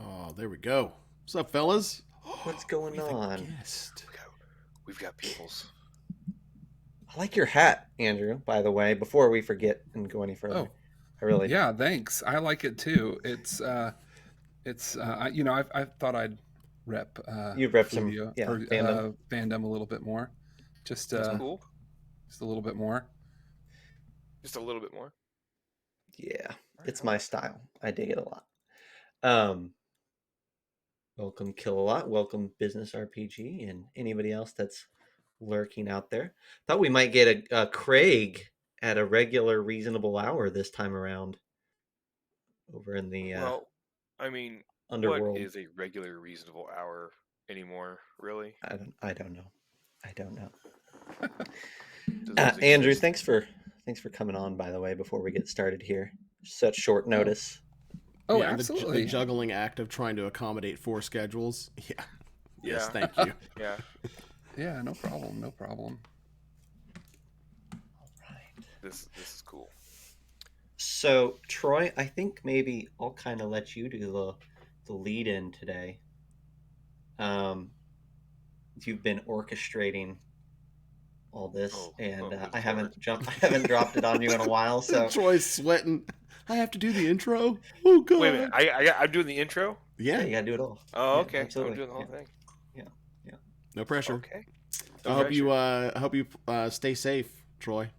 Oh, there we go. What's up, fellas? What's going on? We've got peoples. I like your hat, Andrew, by the way, before we forget and go any further. Oh, I really yeah, thanks. I like it too. I thought I'd rep You've repped some Fludio or fandom a little bit more. Just That's cool. Just a little bit more. Just a little bit more. Yeah, it's my style. I dig it a lot. Welcome Kill-A-Lot, welcome Business RPG, and anybody else that's lurking out there. Thought we might get a Craig at a regular, reasonable hour this time around. Over in the underworld. What is a regular, reasonable hour anymore? Really? I don't know. Andrew, thanks for coming on. By the way, before we get started here, such short notice. Oh, yeah, absolutely. The juggling act of trying to accommodate 4 schedules. Yeah. Yes, yeah. thank you. Yeah. Yeah, no problem. All right. This is cool. So, Troy, I think maybe I'll kind of let you do the lead in today. You've been orchestrating all this, I haven't dropped it on you in a while. So Troy's sweating. I have to do the intro. Oh god! Wait a minute, I'm doing the intro. Yeah, you gotta do it all. Oh, okay. Absolutely. I'm doing the whole thing. Yeah. No pressure. Okay. I hope you stay safe, Troy,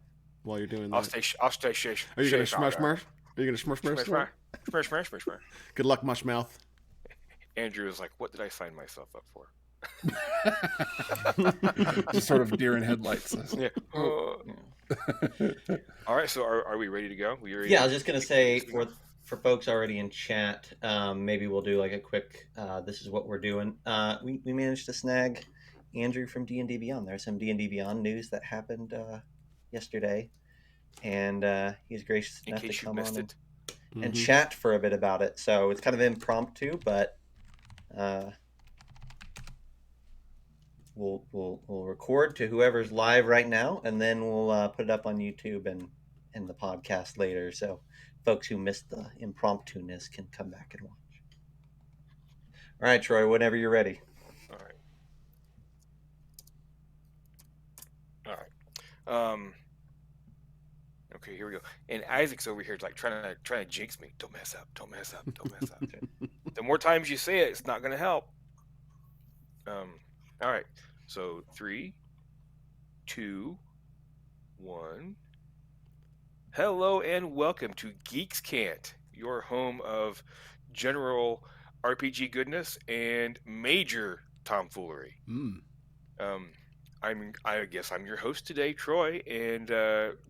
while you're doing that. I'll stay safe. Are you gonna smush? Are you gonna smush? Smush. Good luck, mush mouth. Andrew is like, what did I sign myself up for? Just sort of deer in headlights. Yeah. All right. So are we ready to go? I was just gonna say for folks already in chat, maybe we'll do like a quick. This is what we're doing. We managed to snag Andrew from D&D Beyond. There's some D&D Beyond news that happened yesterday, and he's gracious enough to come on and chat for a bit about it. So it's kind of impromptu, but we'll record to whoever's live right now, and then we'll put it up on YouTube and the podcast later, so folks who missed the impromptu-ness can come back and watch. All right, Troy, whenever you're ready. All right. Okay, here we go. And Isaac's over here like trying to jinx me. Don't mess up. The more times you say it, it's not going to help. All right. So 3, 2, 1. Hello and welcome to Geeks Can't, your home of general RPG goodness and major tomfoolery. I guess I'm your host today, Troy, and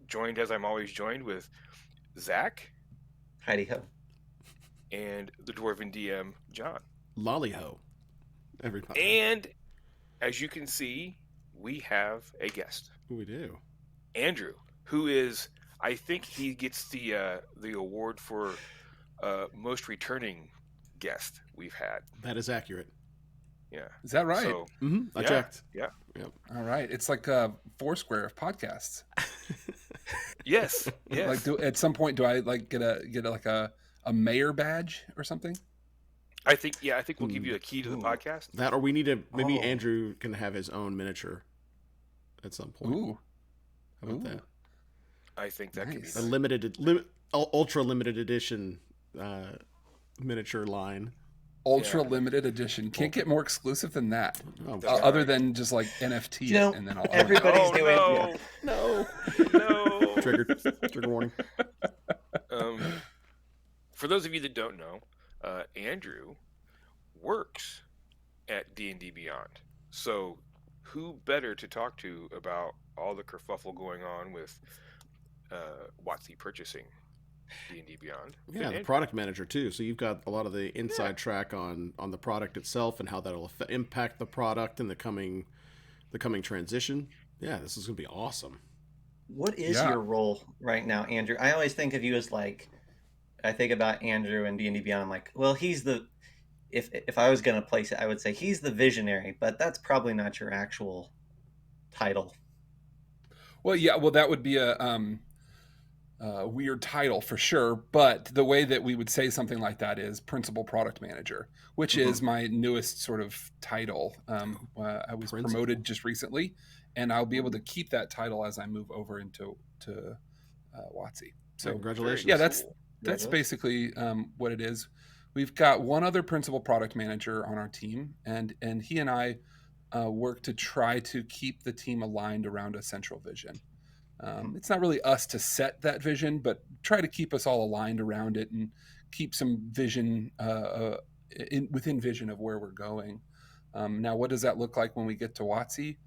joined as I'm always joined with Zach. Heidi ho. And the Dwarven DM, John. Lolly ho. Everybody. And as you can see, we have a guest. We do. Andrew, who is, I think he gets the award for most returning guest we've had. That is accurate. Yeah. Is that right? So, I checked. Yeah. Yep. All right. It's like a Foursquare of podcasts. Yes. Like, at some point, do I like get a mayor badge or something? I think we'll give you a key to the podcast. That, or we need to maybe Andrew can have his own miniature at some point. Ooh. How about that? I think that could be a ultra limited edition miniature line. Ultra limited edition. Can't get more exclusive than that. Other than just like NFT and then everybody's doing it. No. Trigger warning. For those of you that don't know, Andrew works at D&D Beyond. So who better to talk to about all the kerfuffle going on with WotC purchasing D&D Beyond? Yeah, the product manager too. So you've got a lot of the inside track on the product itself and how that'll impact the product in the coming transition. Yeah, this is going to be awesome. What is your role right now, Andrew? I always think of you as like, I think about Andrew and D&D Beyond. I'm like, well, he's the, if I was going to place it, I would say he's the visionary, but that's probably not your actual title. Well, yeah, that would be weird title for sure, but the way that we would say something like that is principal product manager, which is my newest sort of title. I was promoted just recently, and I'll be able to keep that title as I move over into WotC. So congratulations. Yeah, that's basically what it is. We've got one other principal product manager on our team, and he and I work to try to keep the team aligned around a central vision. It's not really us to set that vision, but try to keep us all aligned around it and keep some vision within vision of where we're going. Now, what does that look like when we get to WotC?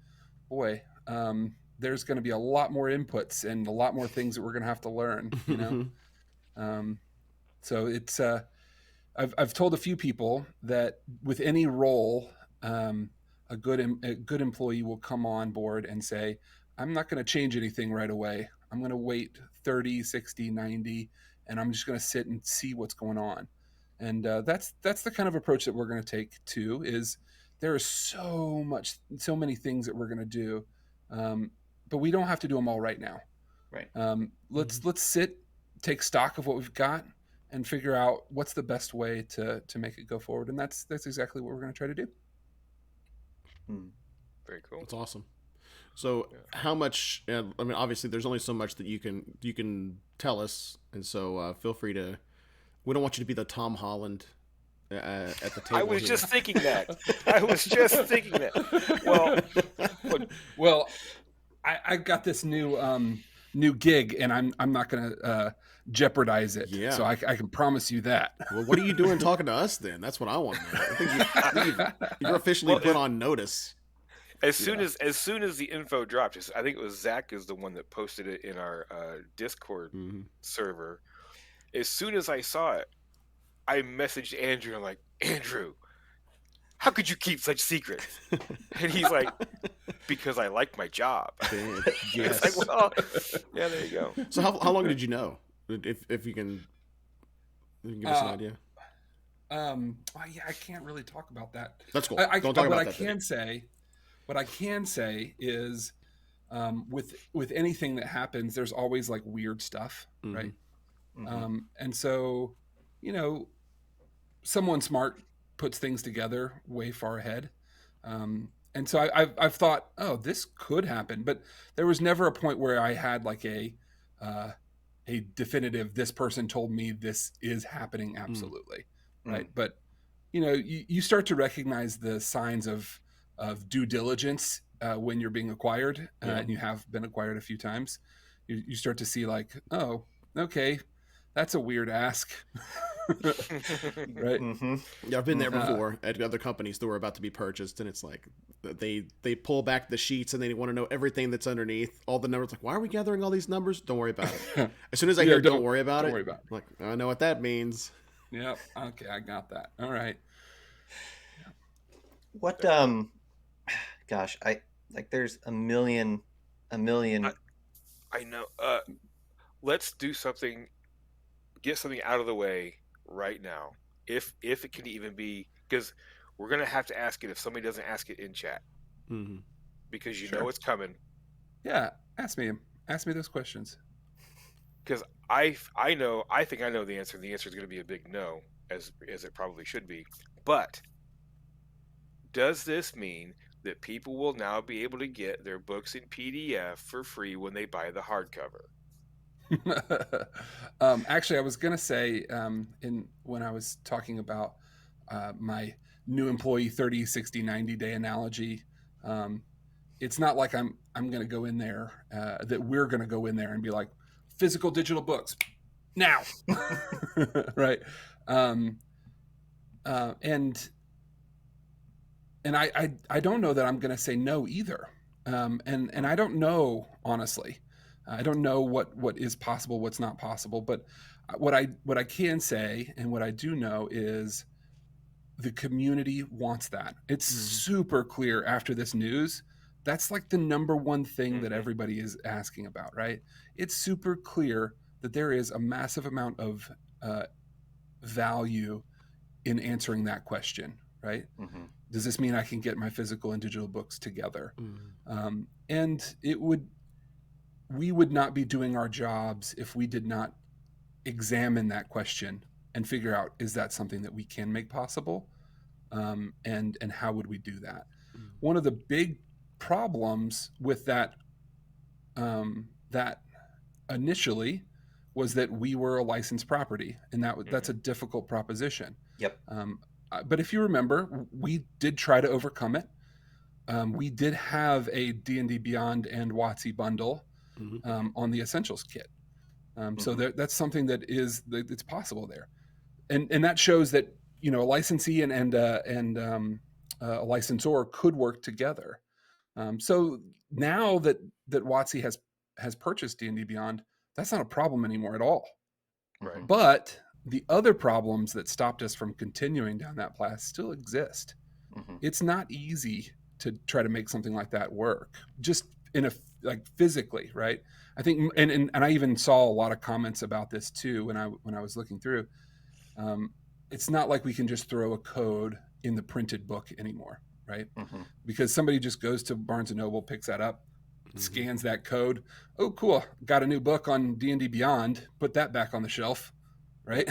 Boy, there's going to be a lot more inputs and a lot more things that we're going to have to learn, you know? So it's, I've told a few people that with any role, a good employee will come on board and say, I'm not going to change anything right away. I'm going to wait 30, 60, 90, and I'm just going to sit and see what's going on. And that's the kind of approach that we're going to take too, is there is so many things that we're going to do, but we don't have to do them all right now. Right. Let's sit, take stock of what we've got, and figure out what's the best way to make it go forward. And that's exactly what we're going to try to do. Very cool. That's awesome. So how much, I mean, obviously there's only so much that you can tell us. And so feel free to, we don't want you to be the Tom Holland at the table. I was just thinking that. Well, I got this new gig, and I'm not going to jeopardize it. Yeah. So I can promise you that. Well, what are you doing talking to us then? That's what I want to know. I think you're officially put on notice. As soon as the info dropped, I think it was Zach is the one that posted it in our Discord server. As soon as I saw it, I messaged Andrew. I'm like, Andrew, how could you keep such secrets? And he's like, because I like my job. Yes. It's like, well, yeah, there you go. So how long did you know? If you can give us an idea. Yeah, I can't really talk about that. That's cool. Don't talk about that. What I can say is, with anything that happens, there's always like weird stuff, right? And so, you know, someone smart puts things together way far ahead. And so I've thought, oh, this could happen, but there was never a point where I had like a definitive, this person told me this is happening. Absolutely. Right. But, you know, you start to recognize the signs of due diligence when you're being acquired, and you have been acquired a few times. You start to see like, oh, okay, that's a weird ask. Right. Yeah, I've been there before at other companies that were about to be purchased, and it's like they pull back the sheets and they want to know everything that's underneath all the numbers. Like, why are we gathering all these numbers? Don't worry about it. As soon as I hear don't worry about it, like, I know what that means. Yep. Okay, I got that. All right. What gosh, there's a million I know. Let's do something, get something out of the way right now, if it can even be, because we're gonna have to ask it if somebody doesn't ask it in chat, because you know it's coming. Yeah, ask me those questions, because I think I know the answer, and the answer is going to be a big no, as it probably should be. But does this mean that people will now be able to get their books in PDF for free when they buy the hardcover? Actually, I was going to say, when I was talking about my new employee 30, 60, 90 day analogy, it's not like I'm going to go in there, that we're going to go in there and be like, physical digital books now. Right. And I don't know that I'm going to say no either. And I don't know, honestly. I don't know what is possible, what's not possible. But what I can say, and what I do know, is the community wants that. It's super clear after this news. That's like the number one thing that everybody is asking about, right? It's super clear that there is a massive amount of value in answering that question, right? Does this mean I can get my physical and digital books together? And it would we would not be doing our jobs if we did not examine that question and figure out, is that something that we can make possible? And how would we do that? One of the big problems with that that initially was that we were a licensed property, and that's a difficult proposition. Yep. But if you remember, we did try to overcome it. We did have a D&D Beyond and WotC bundle on the Essentials kit. So that's something that it's possible there, and that shows that, you know, a licensee and a licensor could work together. So now that WotC has purchased D&D Beyond, that's not a problem anymore at all. Right. But the other problems that stopped us from continuing down that path still exist. It's not easy to try to make something like that work, just in like physically, right? I think, and I even saw a lot of comments about this too when I was looking through. It's not like we can just throw a code in the printed book anymore, right? Because somebody just goes to Barnes and Noble, picks that up, scans that code. Oh, cool! Got a new book on D&D Beyond. Put that back on the shelf, right?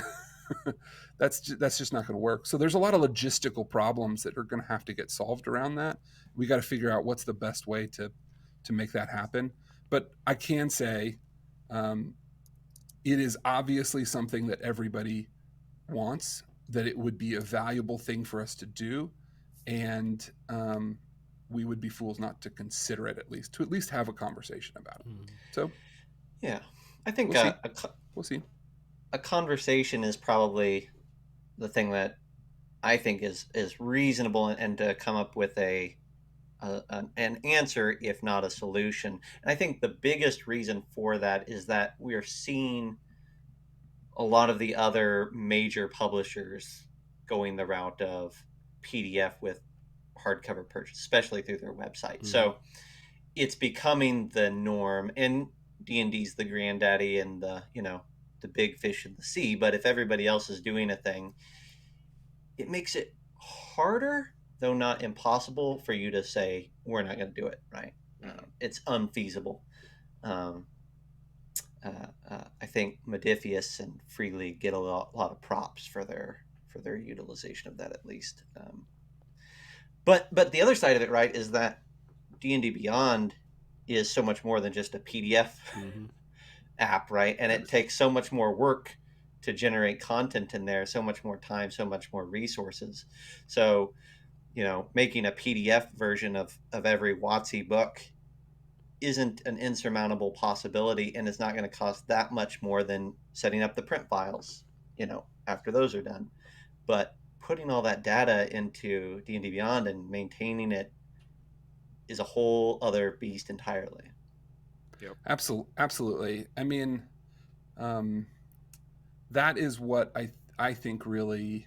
That's just not going to work. So there's a lot of logistical problems that are going to have to get solved around that. We got to figure out what's the best way to make that happen. But I can say, it is obviously something that everybody wants, that it would be a valuable thing for us to do, and we would be fools not to consider it, to at least have a conversation about it. So yeah, I think we'll see. A conversation is probably the thing that I think is reasonable, and to come up with an answer, if not a solution. And I think the biggest reason for that is that we're seeing a lot of the other major publishers going the route of PDF with hardcover purchase, especially through their website. So it's becoming the norm, and D&D's the granddaddy and the big fish in the sea. But if everybody else is doing a thing, it makes it harder, though not impossible, for you to say, we're not going to do it, right? It's unfeasible. I think Modifius and Free League get a lot of props for their utilization of that, at least. But the other side of it, right, is that D&D Beyond is so much more than just a PDF app, right? And it takes so much more work to generate content in there, so much more time, so much more resources. So, making a PDF version of every WotC book isn't an insurmountable possibility, and it's not going to cost that much more than setting up the print files, after those are done. But putting all that data into D&D Beyond and maintaining it is a whole other beast entirely. Yep. Absolutely. I mean, that is what I think really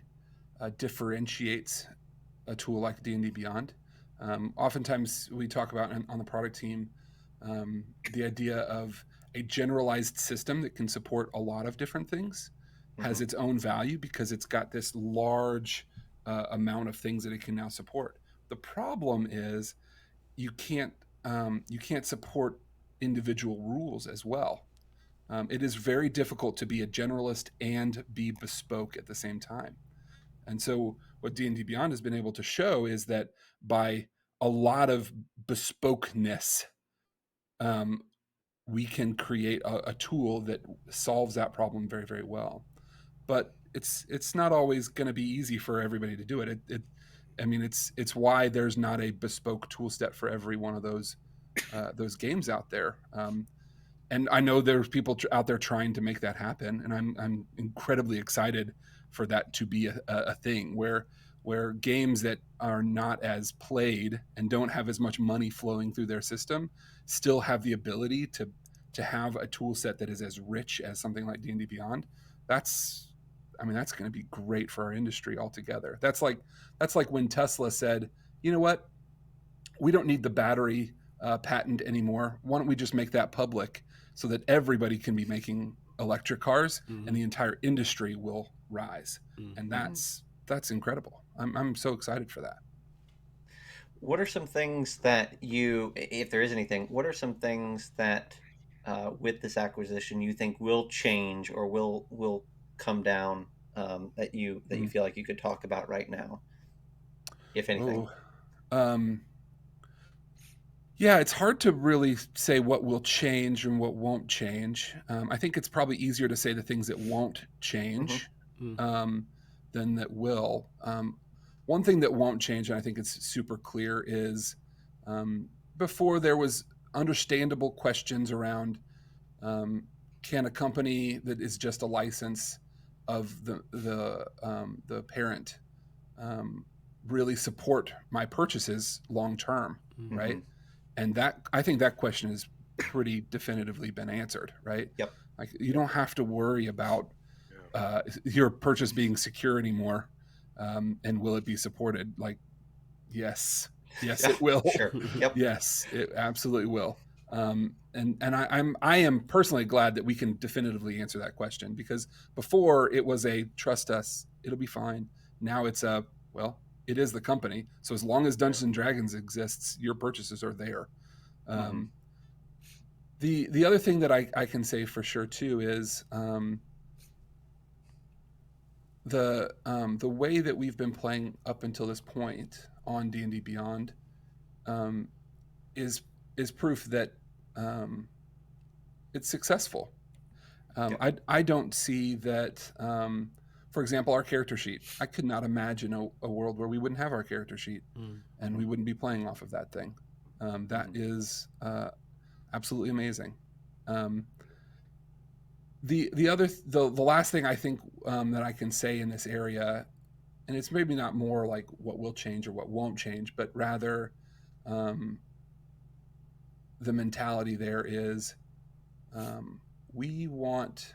differentiates a tool like D&D Beyond. Oftentimes we talk about on the product team the idea of a generalized system that can support a lot of different things has its own value because it's got this large amount of things that it can now support. The problem is you can't support individual rules as well. It is very difficult to be a generalist and be bespoke at the same time. And so what D&D Beyond has been able to show is that by a lot of bespokeness, we can create a tool that solves that problem very, very well. But it's not always going to be easy for everybody to do it. It's why there's not a bespoke tool set for every one of those games out there. And I know there's people out there trying to make that happen, and I'm incredibly excited for that to be a thing where games that are not as played and don't have as much money flowing through their system still have the ability to have a tool set that is as rich as something like D&D Beyond. That's going to be great for our industry altogether. That's like when Tesla said, you know what, we don't need the battery patent anymore. Why don't we just make that public so that everybody can be making electric cars and the entire industry will rise. And that's incredible. I'm so excited for that. What are some things that if there is anything, what are some things that with this acquisition you think will change or will come down, that you feel like you could talk about right now, if anything? Yeah, it's hard to really say what will change and what won't change. I think it's probably easier to say the things that won't change than that will. One thing that won't change, and I think it's super clear, is before there was understandable questions around can a company that is just a license of the parent really support my purchases long term, right? And that, I think that question has pretty definitively been answered, right? Yep. Like, you don't have to worry about your purchase being secure anymore, and will it be supported? Like, yes, it will. Sure. Yep. Yes, it absolutely will. And I am personally glad that we can definitively answer that question, because before it was a trust us, it'll be fine. Now it's a, well, it is the company, so as long as Dungeons and Dragons exists, your purchases are there. The other thing that I can say for sure too is the way that we've been playing up until this point on D&D Beyond is proof that it's successful. I don't see that. For example, our character sheet. I could not imagine a world where we wouldn't have our character sheet and we wouldn't be playing off of that thing. That is absolutely amazing. The last thing I think that I can say in this area, and it's maybe not more like what will change or what won't change, but rather the mentality there is we want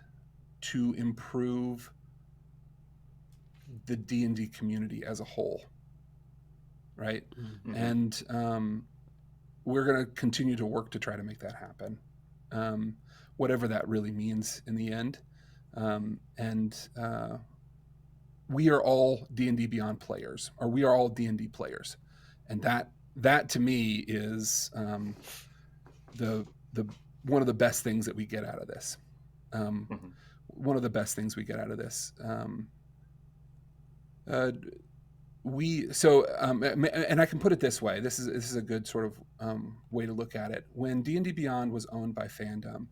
to improve the D&D community as a whole, right? And we're going to continue to work to try to make that happen, whatever that really means in the end. We are all D&D Beyond players, or we are all D&D players, and that to me is the one of the best things that we get out of this. One of the best things we get out of this. And I can put it this way. This is a good sort of way to look at it. When D&D Beyond was owned by Fandom,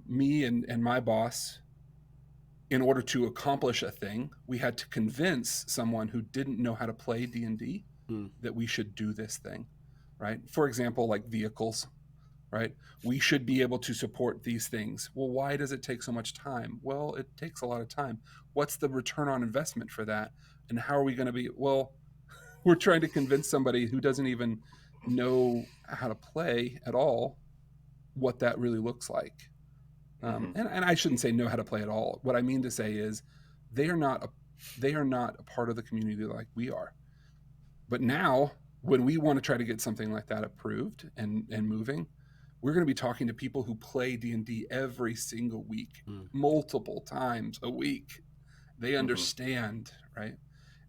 me and my boss, in order to accomplish a thing, we had to convince someone who didn't know how to play D&D that we should do this thing, right? For example, like vehicles, right? We should be able to support these things. Well, why does it take so much time? Well, it takes a lot of time. What's the return on investment for that? And how are we going to be? Well, we're trying to convince somebody who doesn't even know how to play at all what that really looks like. And I shouldn't say know how to play at all. What I mean to say is they are not a part of the community like we are. But now, when we want to try to get something like that approved and moving, we're going to be talking to people who play D&D every single week, multiple times a week. They understand, right?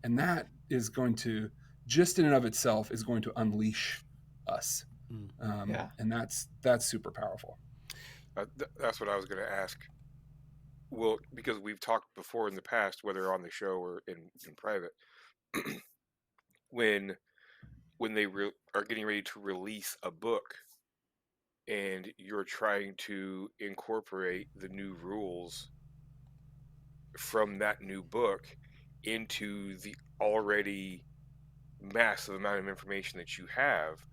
And that is going to, just in and of itself, is going to unleash us. And that's super powerful. That's what I was going to ask. Well, because we've talked before in the past, whether on the show or in private, when they are getting ready to release a book and you're trying to incorporate the new rules from that new book into the already massive amount of information that you have,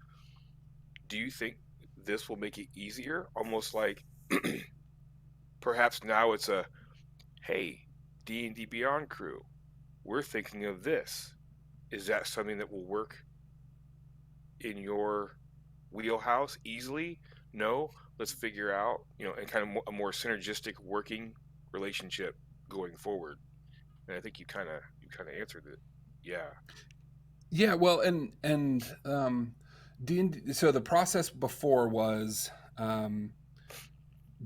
do you think this will make it easier? Almost like perhaps now it's a, hey, D&D Beyond crew, we're thinking of this. Is that something that will work in your wheelhouse easily? No, let's figure out, and kind of a more synergistic working relationship going forward. And I think you kind of answered it. Yeah. Well, and D&D. So the process before was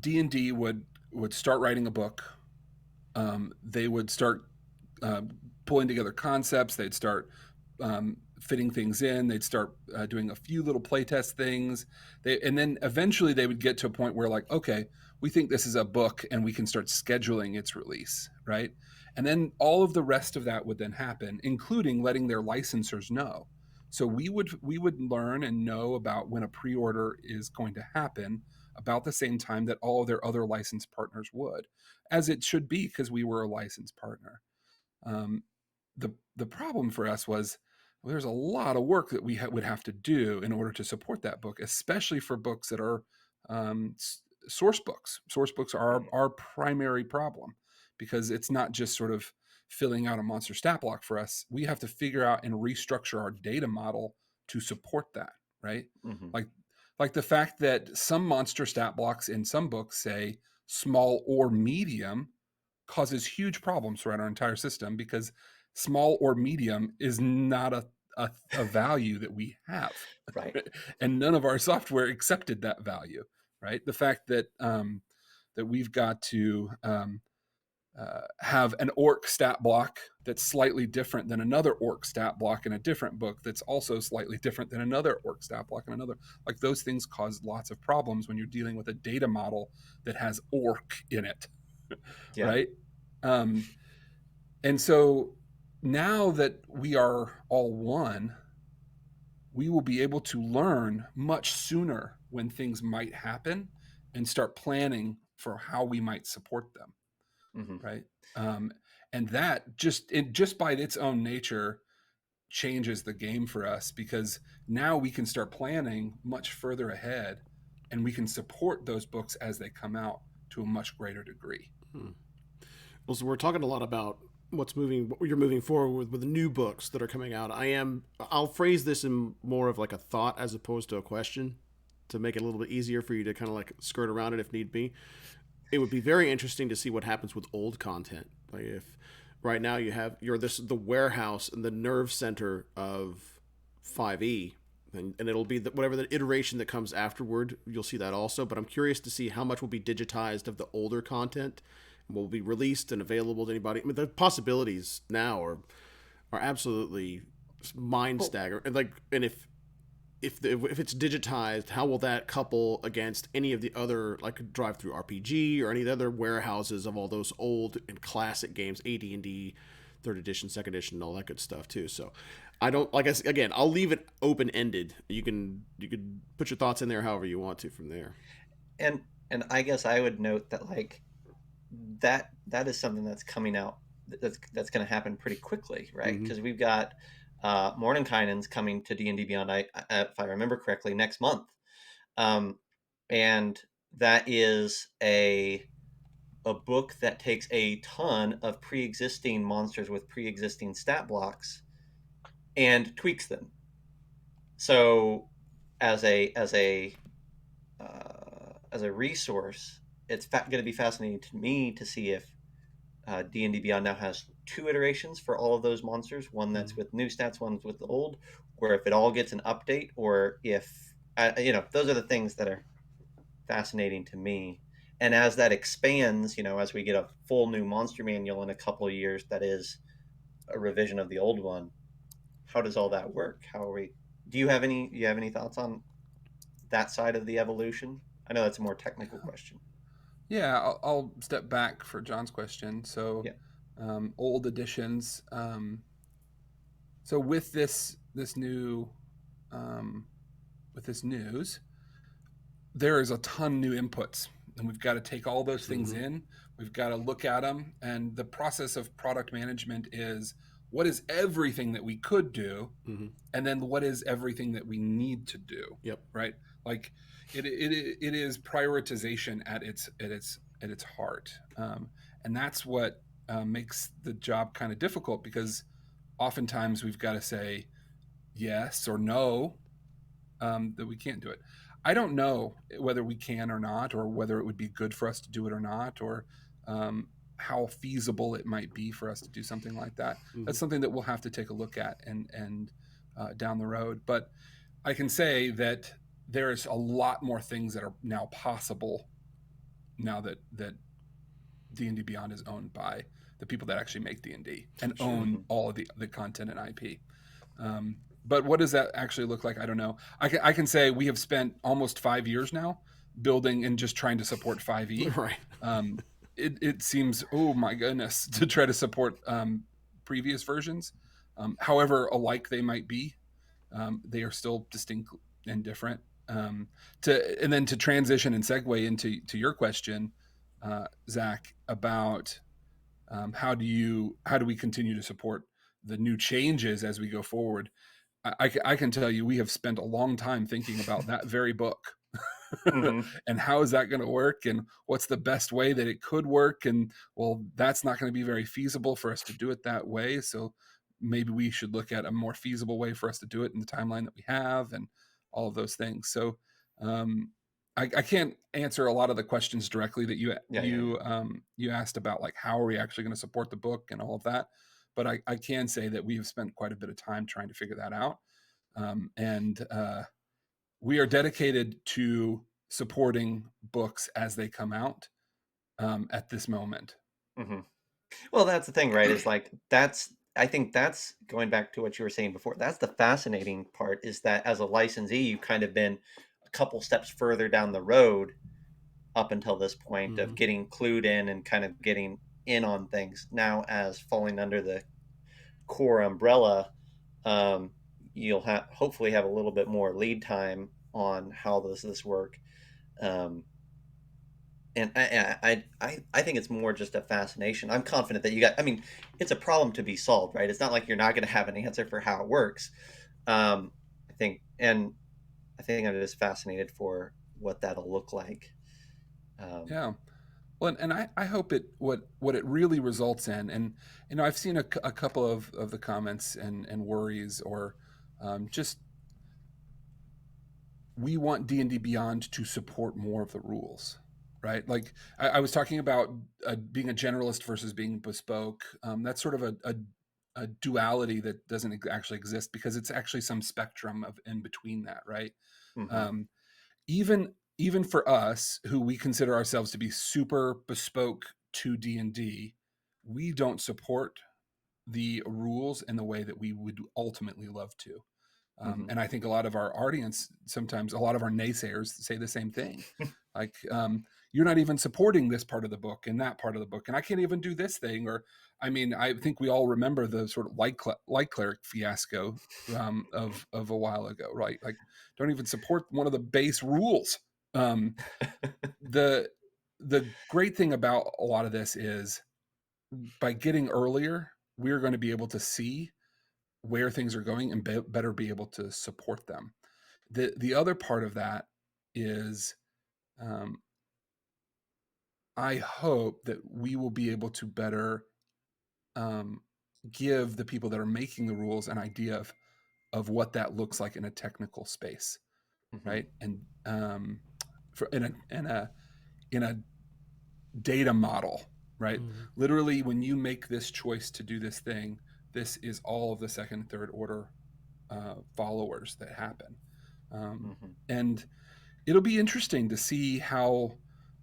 D&D would start writing a book. They would start pulling together concepts. They'd start fitting things in. They'd start doing a few little playtest things. And then eventually they would get to a point where like, okay, we think this is a book and we can start scheduling its release, right? And then all of the rest of that would then happen, including letting their licensors know. So we would learn and know about when a pre-order is going to happen about the same time that all of their other licensed partners would, as it should be, because we were a licensed partner. The problem for us was, well, there's a lot of work that we would have to do in order to support that book, especially for books that are source books. Source books are our primary problem, because it's not just sort of filling out a monster stat block for us. We have to figure out and restructure our data model to support that, right? Mm-hmm. Like the fact that some monster stat blocks in some books say small or medium causes huge problems throughout our entire system, because small or medium is not a value that we have. Right. And none of our software accepted that value, right? The fact that that we've got to have an orc stat block that's slightly different than another orc stat block in a different book that's also slightly different than another orc stat block in another. Like, those things cause lots of problems when you're dealing with a data model that has orc in it, Yeah. right? And so now that we are all one, we will be able to learn much sooner when things might happen and start planning for how we might support them. Mm-hmm. Right. And that just by its own nature changes the game for us, because now we can start planning much further ahead, and we can support those books as they come out to a much greater degree. Well, so we're talking a lot about what you're moving forward with the new books that are coming out. I'll phrase this in more of like a thought as opposed to a question, to make it a little bit easier for you to kind of like skirt around it if need be. It would be very interesting to see what happens with old content. Like, if right now you're the warehouse and the nerve center of 5e, and it'll be whatever the iteration that comes afterward, you'll see that also. But I'm curious to see how much will be digitized of the older content, will be released and available to anybody. I mean, the possibilities now are absolutely mind staggering. And if it's digitized, how will that couple against any of the other, like drive-through RPG or any of the other warehouses of all those old and classic games, AD&D, 3rd edition, 2nd edition, all that good stuff too. So I don't, like I said, again, I'll leave it open-ended. You can put your thoughts in there however you want to from there. And I guess I would note that like that is something that's coming out that's going to happen pretty quickly, right? Because we've got Mordenkainen's coming to D&D Beyond, if I remember correctly, next month. And that is a book that takes a ton of pre-existing monsters with pre-existing stat blocks and tweaks them. So as a resource, it's going to be fascinating to me to see if D&D Beyond now has 2 iterations for all of those monsters, one that's with new stats, one with the old, or if it all gets an update, or if those are the things that are fascinating to me. And as that expands, as we get a full new monster manual in a couple of years that is a revision of the old one, how does all that work? Do you have any thoughts on that side of the evolution? I know that's a more technical question. Yeah, I'll step back for John's question. So, yeah. Old editions. So with this new, with this news, there is a ton new inputs, and we've got to take all those things in. We've got to look at them, and the process of product management is, what is everything that we could do, and then what is everything that we need to do. Yep. Right. Like it is prioritization at its heart, and that's what makes the job kind of difficult, because oftentimes we've got to say yes or no, that we can't do it. I don't know whether we can or not, or whether it would be good for us to do it or not, or how feasible it might be for us to do something like that. That's something that we'll have to take a look at and down the road. But I can say that there's a lot more things that are now possible now that D&D Beyond is owned by the people that actually make D&D and own all of the content and IP. but what does that actually look like? I don't know. I can say we have spent almost 5 years now building and just trying to support 5e. Right. It seems, oh my goodness, to try to support previous versions. However alike they might be, they are still distinct and different. And then to transition and segue into your question, Zach, about how do we continue to support the new changes as we go forward? I can tell you, we have spent a long time thinking about that very book. Mhm. And how is that going to work, and what's the best way that it could work, and well, that's not going to be very feasible for us to do it that way, so maybe we should look at a more feasible way for us to do it in the timeline that we have, and all of those things. So I can't answer a lot of the questions directly that you asked about, like how are we actually going to support the book and all of that, but I can say that we have spent quite a bit of time trying to figure that out, and we are dedicated to supporting books as they come out at this moment. Mhm. Well, that's the thing, right? Is like I think that's going back to what you were saying before. That's the fascinating part, is that as a licensee, you've kind of been a couple steps further down the road up until this point of Mhm. getting clued in and kind of getting in on things. Now, as falling under the core umbrella, um, you'll hopefully have a little bit more lead time on how does this work. Um, and I think it's more just a fascination. I'm confident that you got. I mean, it's a problem to be solved, right? It's not like you're not going to have an answer for how it works. Um, I think, and I think I'm just fascinated for what that'll look like. Yeah. Well, and I hope what it really results in, and I've seen a couple of the comments and worries, or just, we want D&D Beyond to support more of the rules, right? Like I was talking about being a generalist versus being bespoke. That's sort of a duality that doesn't actually exist, because it's actually some spectrum of in between that, right? Mm-hmm. Um, even for us, who we consider ourselves to be super bespoke to D&D, we don't support the rules in the way that we would ultimately love to. Mm-hmm. And I think a lot of our audience, sometimes a lot of our naysayers, say the same thing. Like, you're not even supporting this part of the book and that part of the book, and I can't even do this thing. Or, I mean, I think we all remember the sort of light cleric fiasco of a while ago, right? Like, don't even support one of the base rules. The great thing about a lot of this is, by getting earlier, we're going to be able to see where things are going and better be able to support them. The other part of that is, I hope that we will be able to better give the people that are making the rules an idea of what that looks like in a technical space, Mm-hmm. right? And in a data model, right? Mm-hmm. Literally, when you make this choice to do this thing, this is all of the second and third order followers that happen. Mm-hmm. And it'll be interesting to see how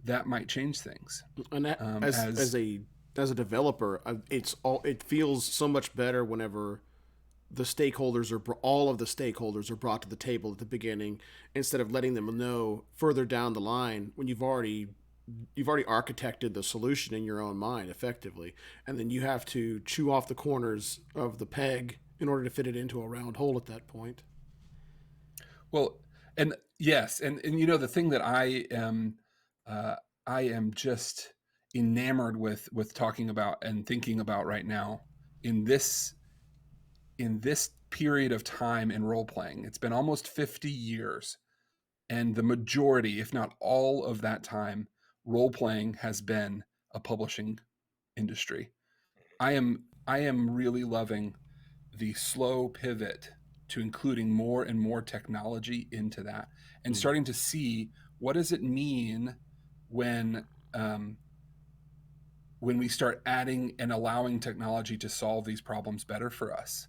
that might change things. And that, as a developer, it feels so much better whenever the stakeholders all of the stakeholders are brought to the table at the beginning, instead of letting them know further down the line when you've already architected the solution in your own mind effectively, and then you have to chew off the corners of the peg in order to fit it into a round hole at that point. Well, and yes, and the thing that I am just enamored with talking about and thinking about right now, in this period of time in role playing. It's been almost 50 years, and the majority, if not all of that time, role playing has been a publishing industry. I am really loving the slow pivot to including more and more technology into that, and starting to see, what does it mean when we start adding and allowing technology to solve these problems better for us,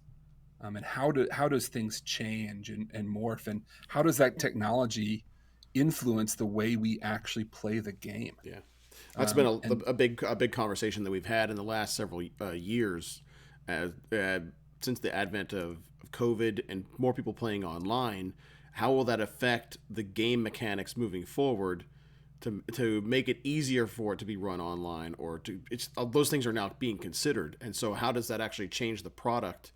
and how does things change and morph, and how does that technology influence the way we actually play the game? Yeah, that's been a big conversation that we've had in the last several years, since the advent of COVID and more people playing online, how will that affect the game mechanics moving forward to make it easier for it to be run online, or to those things are now being considered. And so how does that actually change the product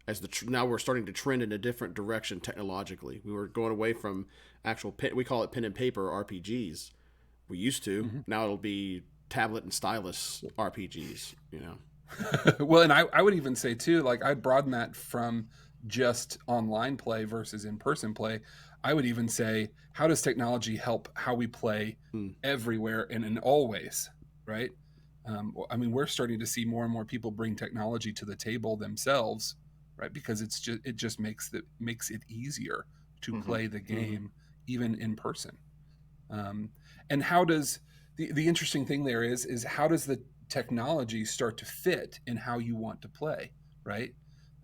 as now we're starting to trend in a different direction technologically? We were going away from actual we call it pen and paper RPGs. We used to. Now it'll be tablet and stylus RPGs, Well, and I would even say too, like I'd broaden that from just online play versus in-person play. I would even say, how does technology help how we play everywhere and in all ways, right? I mean, we're starting to see more and more people bring technology to the table themselves, right? Because it just makes it easier to play the game even in person. And how does the interesting thing there is how does the technology start to fit in how you want to play, right?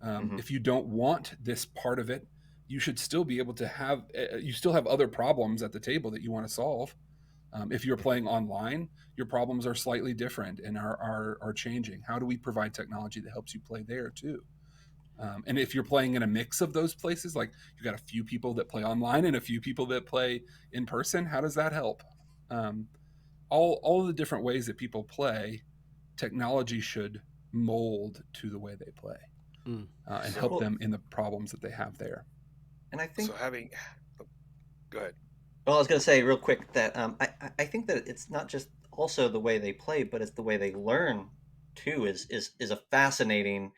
If you don't want this part of it, you should still be able to have, you still have other problems at the table that you want to solve. If you're playing online, your problems are slightly different and are changing. How do we provide technology that helps you play there too? And if you're playing in a mix of those places, like you've got a few people that play online and a few people that play in person, how does that help? All of the different ways that people play, technology should mold to the way they play and help them in the problems that they have there. And I think so having. Go ahead. Well, I was going to say real quick that I think that it's not just also the way they play, but it's the way they learn too is a fascinating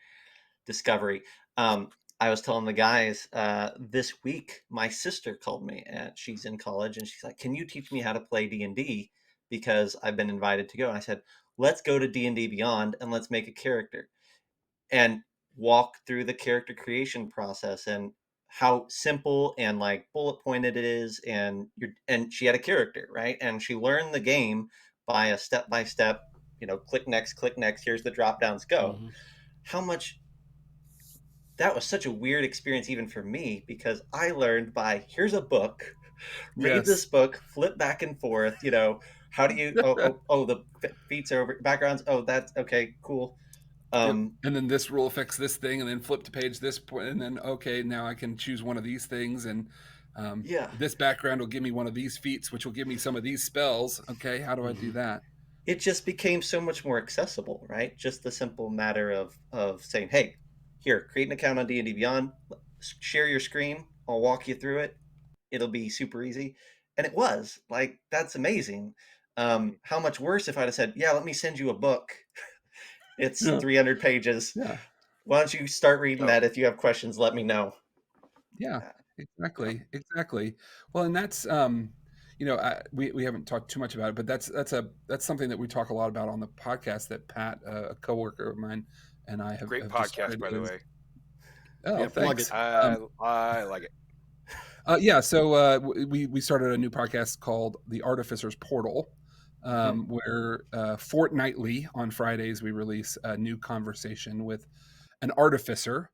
discovery. I was telling the guys this week, my sister called me, and she's in college, and she's like, "Can you teach me how to play D&D? Because I've been invited to go." And I said, "Let's go to D&D Beyond and let's make a character and walk through the character creation process and how simple and like bullet pointed it is." And she had a character, right? And she learned the game by a step by step, click next, here's the drop downs, go. How much that was such a weird experience even for me, because I learned by here's a book, read this book, flip back and forth, how do you the feats are over backgrounds, that's okay, cool. And then this rule affects this thing, and then flip to page this point, and then okay, now I can choose one of these things, and this background will give me one of these feats, which will give me some of these spells. Okay, how do I do that? It just became so much more accessible, right? Just the simple matter of saying, "Hey, here, create an account on D&D Beyond, share your screen, I'll walk you through it. It'll be super easy." And it was like, that's amazing. How much worse if I'd have said, "Yeah, let me send you a book. It's 300 pages. Yeah. Why don't you start reading that? If you have questions, let me know." Yeah, exactly. Well, and that's we haven't talked too much about it, but that's something that we talk a lot about on the podcast that Pat, a coworker of mine, and I have. Great have podcast, by the way. Oh, yeah, thanks. I like it. So we started a new podcast called The Artificer's Portal, where fortnightly on Fridays we release a new conversation with an artificer,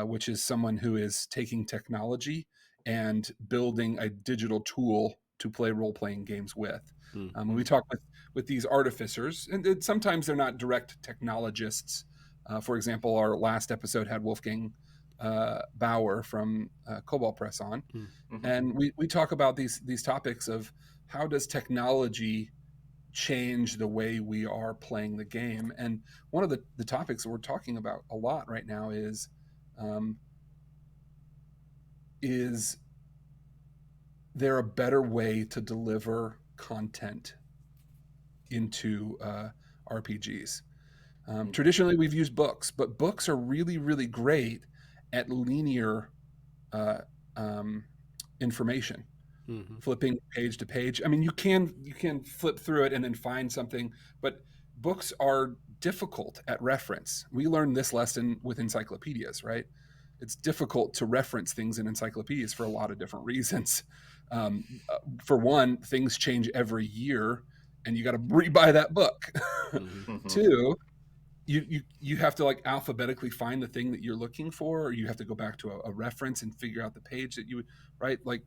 which is someone who is taking technology and building a digital tool to play role-playing games with. We talk with these artificers, and sometimes they're not direct technologists. For example, our last episode had Wolfgang Bauer from Cobalt Press on, and we talk about these topics of how does technology change the way we are playing the game. And one of the topics that we're talking about a lot right now is there a better way to deliver content into RPGs? Traditionally, we've used books, but books are really, really great at linear information, flipping page to page. I mean, you can flip through it and then find something, but books are difficult at reference. We learned this lesson with encyclopedias, right? It's difficult to reference things in encyclopedias for a lot of different reasons. For one, things change every year, and you got to rebuy that book. Two, you have to like alphabetically find the thing that you're looking for, or you have to go back to a reference and figure out the page that you would, right? Like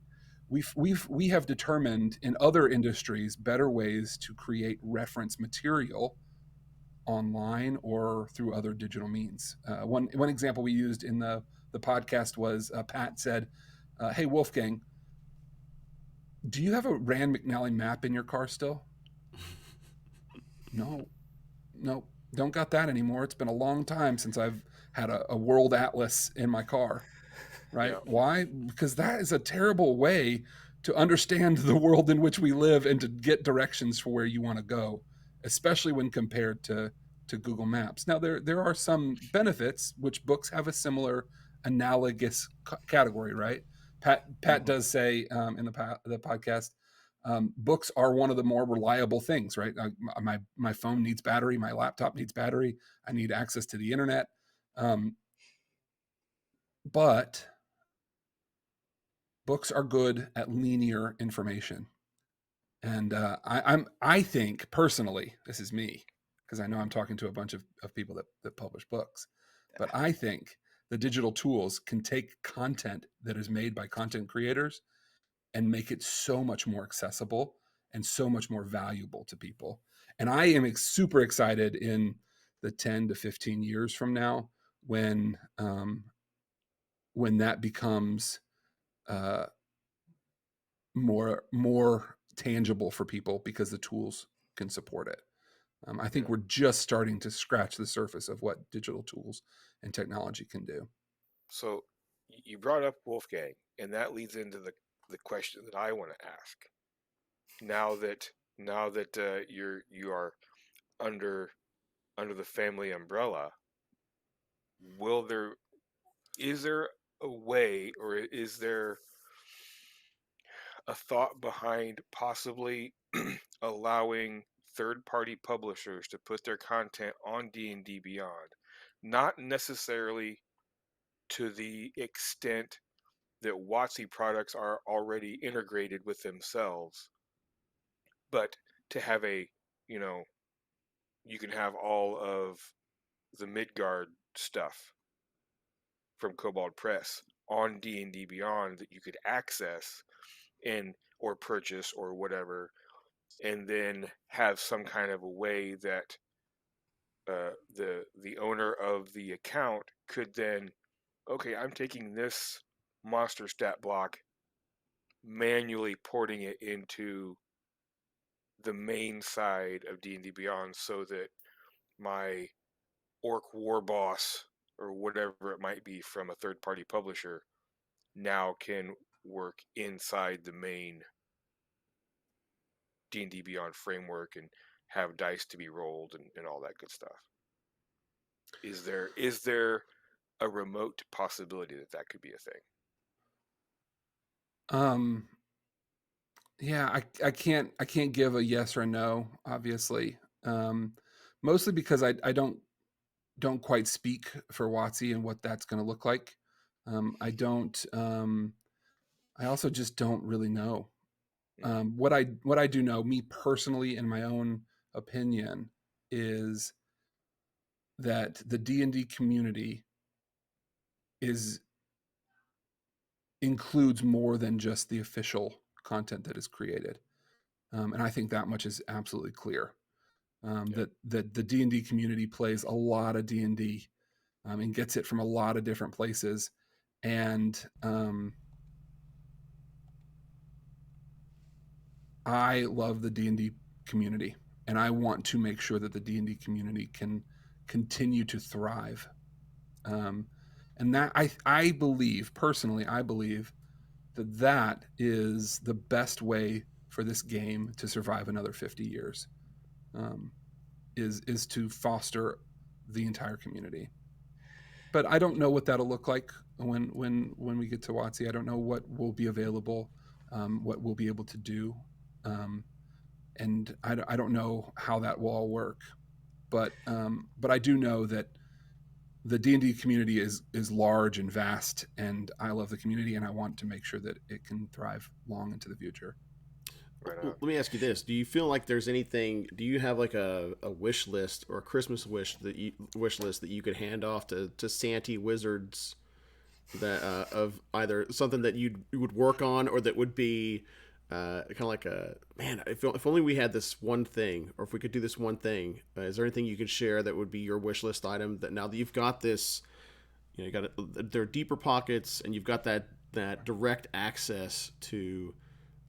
we have determined in other industries better ways to create reference material online or through other digital means. One example we used in the the podcast was Pat said, "Hey Wolfgang, do you have a Rand McNally map in your car still?" No, don't got that anymore. It's been a long time since I've had a world atlas in my car. Right? Yeah. Why? Because that is a terrible way to understand the world in which we live and to get directions for where you want to go, especially when compared to Google Maps. Now, there are some benefits, which books have a similar analogous category, right? Pat does say in the podcast, books are one of the more reliable things, right? My phone needs battery, my laptop needs battery, I need access to the internet, but books are good at linear information. And I think personally, this is me, because I know I'm talking to a bunch of people that publish books, but I think the digital tools can take content that is made by content creators and make it so much more accessible and so much more valuable to people. And I am super excited in the 10 to 15 years from now when that becomes more tangible for people because the tools can support it. I think we're just starting to scratch the surface of what digital tools and technology can do. So you brought up Wolfgang, and that leads into the question that I want to ask. Now that you are under the family umbrella, is there a way, or is there a thought behind possibly allowing third-party publishers to put their content on D&D Beyond, not necessarily to the extent that WotC products are already integrated with themselves, but to have you can have all of the Midgard stuff from Cobalt Press on D&D Beyond that you could access or purchase or whatever, and then have some kind of a way that the owner of the account could then, okay, I'm taking this monster stat block, manually porting it into the main side of D&D Beyond so that my orc war boss or whatever it might be from a third-party publisher now can work inside the main D&D Beyond framework and have dice to be rolled and all that good stuff. Is there a remote possibility that could be a thing? Yeah, I can't give a yes or no, obviously. Mostly because I don't quite speak for WotC and what that's going to look like. I also just don't really know. What I do know, me personally, in my own opinion, is that the D&D community includes more than just the official content that is created, and I think that much is absolutely clear. That the D&D community plays a lot of D&D and gets it from a lot of different places, and I love the D&D community, and I want to make sure that the D&D community can continue to thrive. And that I believe personally, that is the best way for this game to survive another 50 years. Is to foster the entire community. But I don't know what that'll look like when we get to WotC. I don't know what will be available, what we'll be able to do, and I don't know how that will all work. But I do know that the D&D community is large and vast, and I love the community, and I want to make sure that it can thrive long into the future. Right on. Let me ask you this: do you feel like there's anything? Do you have like a wish list or a Christmas wish list that you could hand off to Santee wizards that of either something that you would work on, or that would be kind of like a man? If only we had this one thing, or if we could do this one thing. Is there anything you could share that would be your wish list item? That now that you've got this you got there are deeper pockets, and you've got that direct access to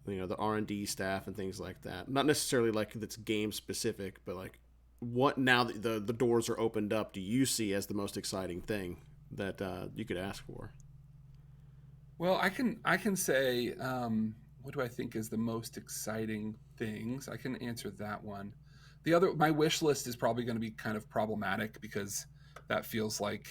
the R&D staff and things like that. Not necessarily like that's game specific, but like what now that the doors are opened up, do you see as the most exciting thing that you could ask for? Well, I can say what do I think is the most exciting things. I can answer that one. The other, my wish list is probably going to be kind of problematic because that feels like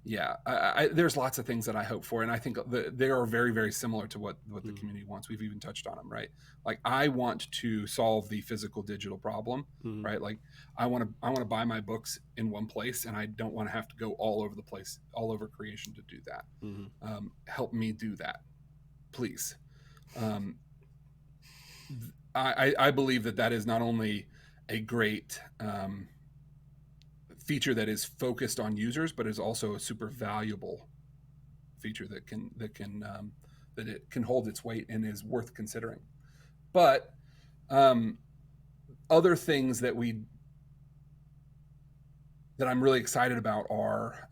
there's lots of things that I hope for, and I think they are very, very similar to what the community wants. We've even touched on them, right? Like I want to solve the physical digital problem, right? Like I want to buy my books in one place, and I don't want to have to go all over the place, all over creation to do that. Help me do that, please. I believe that is not only a great feature that is focused on users, but is also a super valuable feature that it can hold its weight and is worth considering. But other things that I'm really excited about are,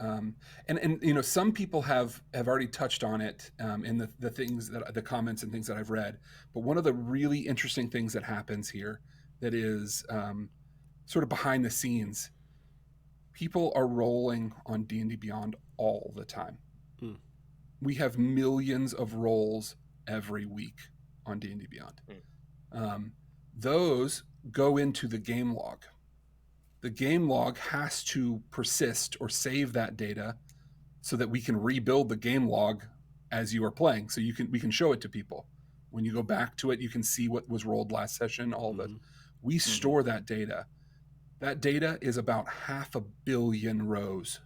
and some people have already touched on it in the things the comments and things that I've read. But one of the really interesting things that happens here that is sort of behind the scenes. People are rolling on D&D Beyond all the time. We have millions of rolls every week on D&D Beyond. Those go into the game log. The game log has to persist or save that data so that we can rebuild the game log as you are playing. So we can show it to people. When you go back to it, you can see what was rolled last session, all of it. We store that data. That data is about 500 million rows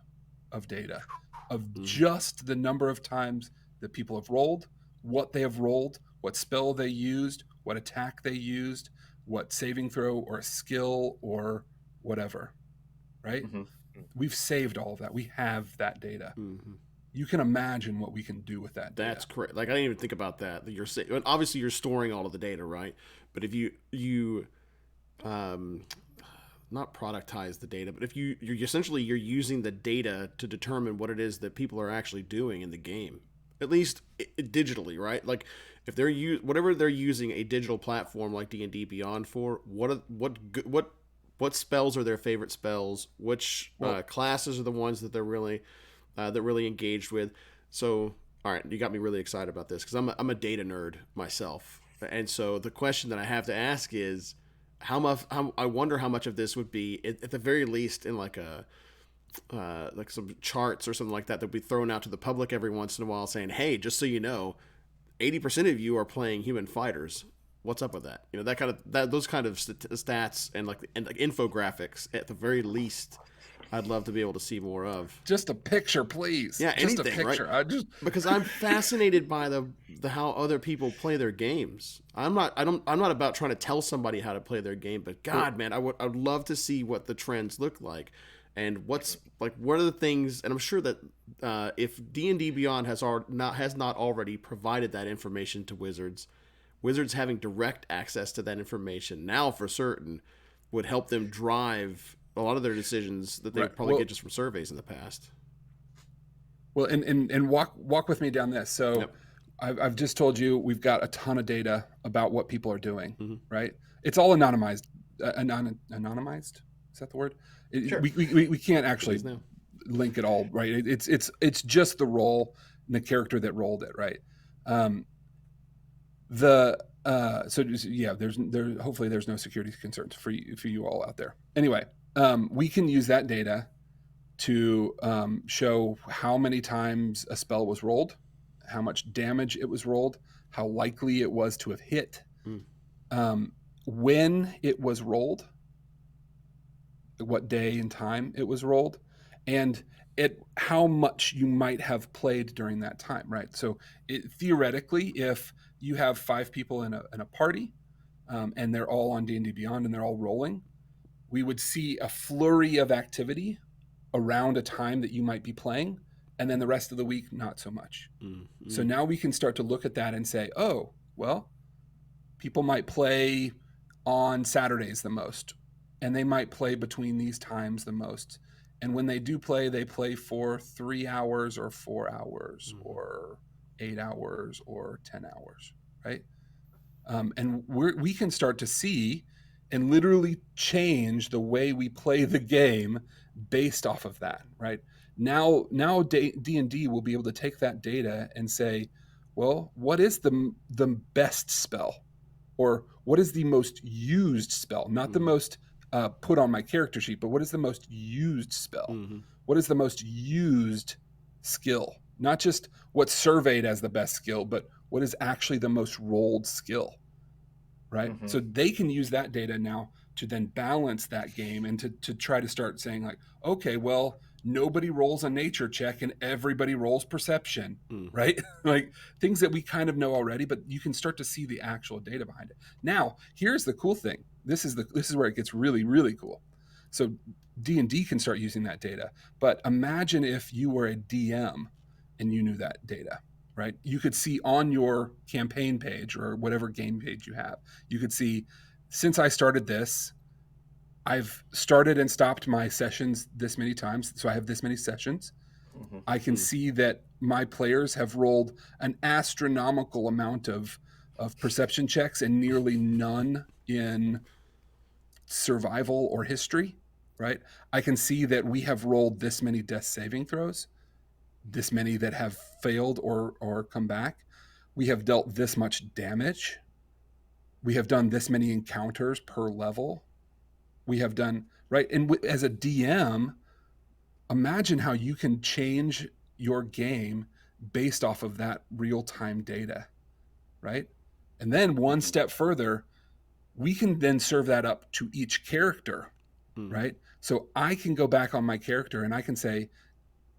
of data of just the number of times that people have rolled, what they have rolled, what spell they used, what attack they used, what saving throw or skill or whatever, right? We've saved all of that. We have that data. You can imagine what we can do with that data. That's correct. Like I didn't even think about that. Obviously you're storing all of the data, right? But if you not productize the data, but if you're using the data to determine what it is that people are actually doing in the game, at least digitally, right? Like if they're whatever they're using a digital platform like D&D Beyond for, what spells are their favorite spells? Which classes are the ones that they're really engaged with? So, all right, you got me really excited about this because I'm a data nerd myself, and so the question that I have to ask is, I wonder how much of this would be at the very least in like some charts or something like that would be thrown out to the public every once in a while saying, hey, just so you know, 80% of you are playing human fighters. What's up with that? Those kind of stats and like infographics at the very least, I'd love to be able to see more of. Just a picture, please. Yeah, just anything, a picture. Right? Because I'm fascinated by the how other people play their games. I'm not about trying to tell somebody how to play their game, but God, man, I'd love to see what the trends look like, and what are the things. And I'm sure that if D&D Beyond has not already provided that information to Wizards having direct access to that information now for certain would help them drive a lot of their decisions that they probably get just from surveys in the past. Well, and walk with me down this. So yep. I've just told you we've got a ton of data about what people are doing, right? It's all anonymized. Anonymized? Is that the word? Sure. We can't actually link it all, right? It's just the role and the character that rolled it, right? Hopefully there's no security concerns for you all out there. Anyway, we can use that data to show how many times a spell was rolled, how much damage it was rolled, how likely it was to have hit, when it was rolled, what day and time it was rolled, and how much you might have played during that time, right? So theoretically, if you have 5 people in a party, and they're all on D&D Beyond and they're all rolling, we would see a flurry of activity around a time that you might be playing, and then the rest of the week, not so much. Mm-hmm. So now we can start to look at that and say, oh, well, people might play on Saturdays the most, and they might play between these times the most. And when they do play, they play for 3 hours or 4 hours or 8 hours or 10 hours, right? And we can start to see and literally change the way we play the game based off of that, right? Now D&D will be able to take that data and say, well, what is the best spell? Or what is the most used spell? Not the most put on my character sheet, but what is the most used spell? What is the most used skill? Not just what's surveyed as the best skill, but what is actually the most rolled skill, right? So they can use that data now to then balance that game and to try to start saying like, okay, well, nobody rolls a nature check and everybody rolls perception, right? Like things that we kind of know already, but you can start to see the actual data behind it. Now, here's the cool thing. This is where it gets really, really cool. So D&D can start using that data, but imagine if you were a DM and you knew that data, right? You could see on your campaign page or whatever game page you have, you could see, since I started this, I've started and stopped my sessions this many times, so I have this many sessions. I can see that my players have rolled an astronomical amount of perception checks and nearly none in survival or history, right? I can see that we have rolled this many death saving throws, this many that have failed or come back. We have dealt this much damage. We have done this many encounters per level. We have done, right? And as a DM, imagine how you can change your game based off of that real-time data, right? And then one step further, we can then serve that up to each character, right? So I can go back on my character and I can say,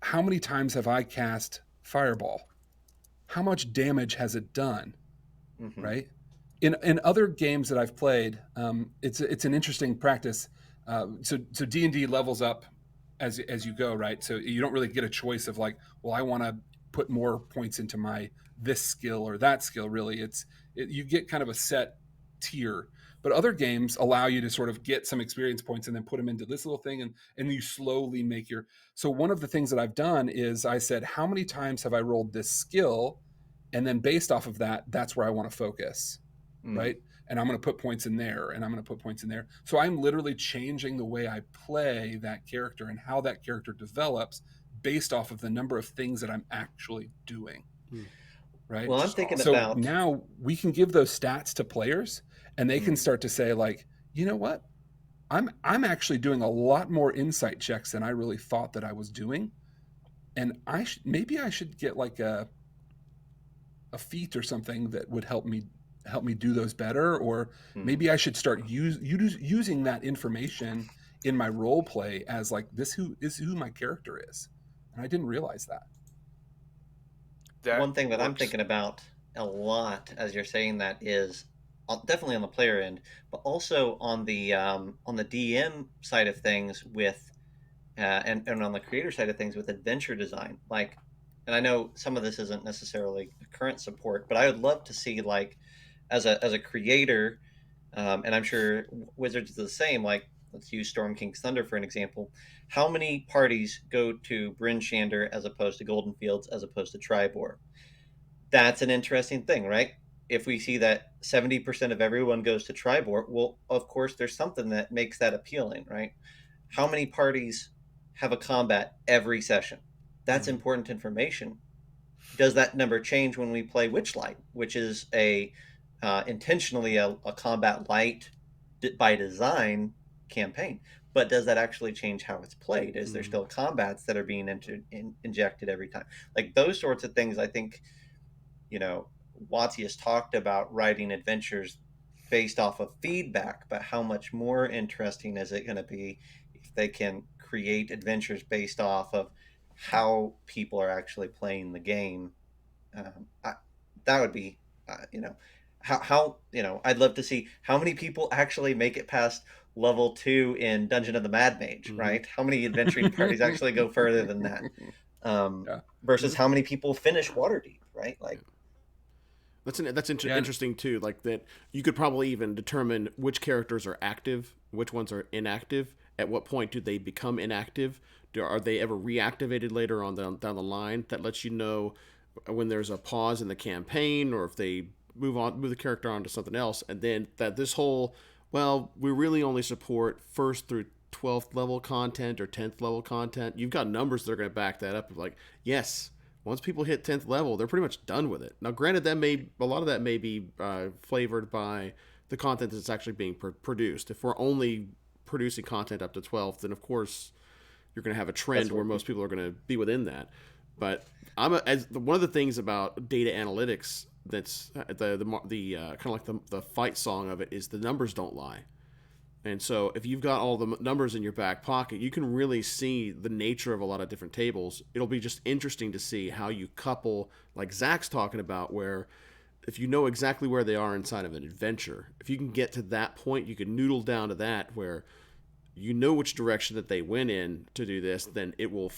how many times have I cast Fireball? How much damage has it done, right? In other games that I've played, it's an interesting practice. So D&D levels up as you go, right? So you don't really get a choice of like, well, I want to put more points into my this skill or that skill. Really, you get kind of a set tier. But other games allow you to sort of get some experience points and then put them into this little thing, and you slowly make your. So one of the things that I've done is I said, how many times have I rolled this skill, and then based off of that, that's where I want to focus. Right. And I'm going to put points in there and I'm going to put points in there. So I'm literally changing the way I play that character and how that character develops based off of the number of things that I'm actually doing. Right. Well, I'm thinking so about now we can give those stats to players and they can start to say like, you know what? I'm actually doing a lot more insight checks than I really thought that I was doing. And maybe I should get like a feat or something that would help me do those better, or maybe I should start using that information in my role play as like this who my character is, and I didn't realize that. One thing that I'm thinking about a lot as you're saying that is definitely on the player end, but also on the DM side of things with and on the creator side of things with adventure design. Like, and I know some of this isn't necessarily current support, but I would love to see like as a creator, and I'm sure Wizards is the same. Like, let's use Storm King's Thunder for an example. How many parties go to Bryn Shander as opposed to Golden Fields as opposed to Tribor? That's an interesting thing, right? If we see that 70% of everyone goes to Tribor, well, of course, there's something that makes that appealing, right? How many parties have a combat every session? That's important information. Does that number change when we play Witchlight, which is intentionally a combat light by design campaign? But does that actually change how it's played? Is there still combats that are being injected every time? Like those sorts of things, I think, WotC has talked about writing adventures based off of feedback, but how much more interesting is it going to be if they can create adventures based off of how people are actually playing the game? That would be, how I'd love to see how many people actually make it past level 2 in Dungeon of the Mad Mage, right? How many adventuring parties actually go further than that, versus how many people finish Waterdeep, right? Like that's interesting too. Like that, you could probably even determine which characters are active, which ones are inactive. At what point do they become inactive? Are they ever reactivated later on down the line that lets you know when there's a pause in the campaign, or if they move the character on to something else, and then that this whole, well, we really only support first through 12th level content or 10th level content. You've got numbers that are going to back that up. Like, yes, once people hit 10th level, they're pretty much done with it. Now, granted, a lot of that may be flavored by the content that's actually being produced. If we're only producing content up to 12th, then of course you're going to have a trend where most people are going to be within that. But one of the things about data analytics that's the kind of like the fight song of it is the numbers don't lie. And so if you've got all the numbers in your back pocket, you can really see the nature of a lot of different tables. It'll be just interesting to see how you couple, like Zach's talking about, where if you know exactly where they are inside of an adventure, if you can get to that point, you can noodle down to that where you know which direction that they went in to do this, then it will,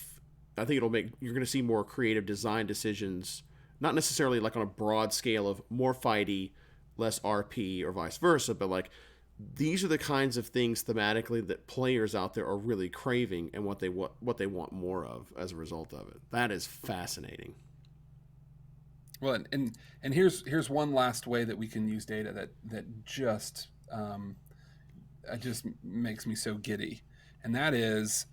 I think you're going to see more creative design decisions, not necessarily like on a broad scale of more fighty, less RP or vice versa, but like, these are the kinds of things thematically that players out there are really craving and what they want more of as a result of it. That is fascinating. Well, and here's one last way that we can use data that just makes me so giddy, and that is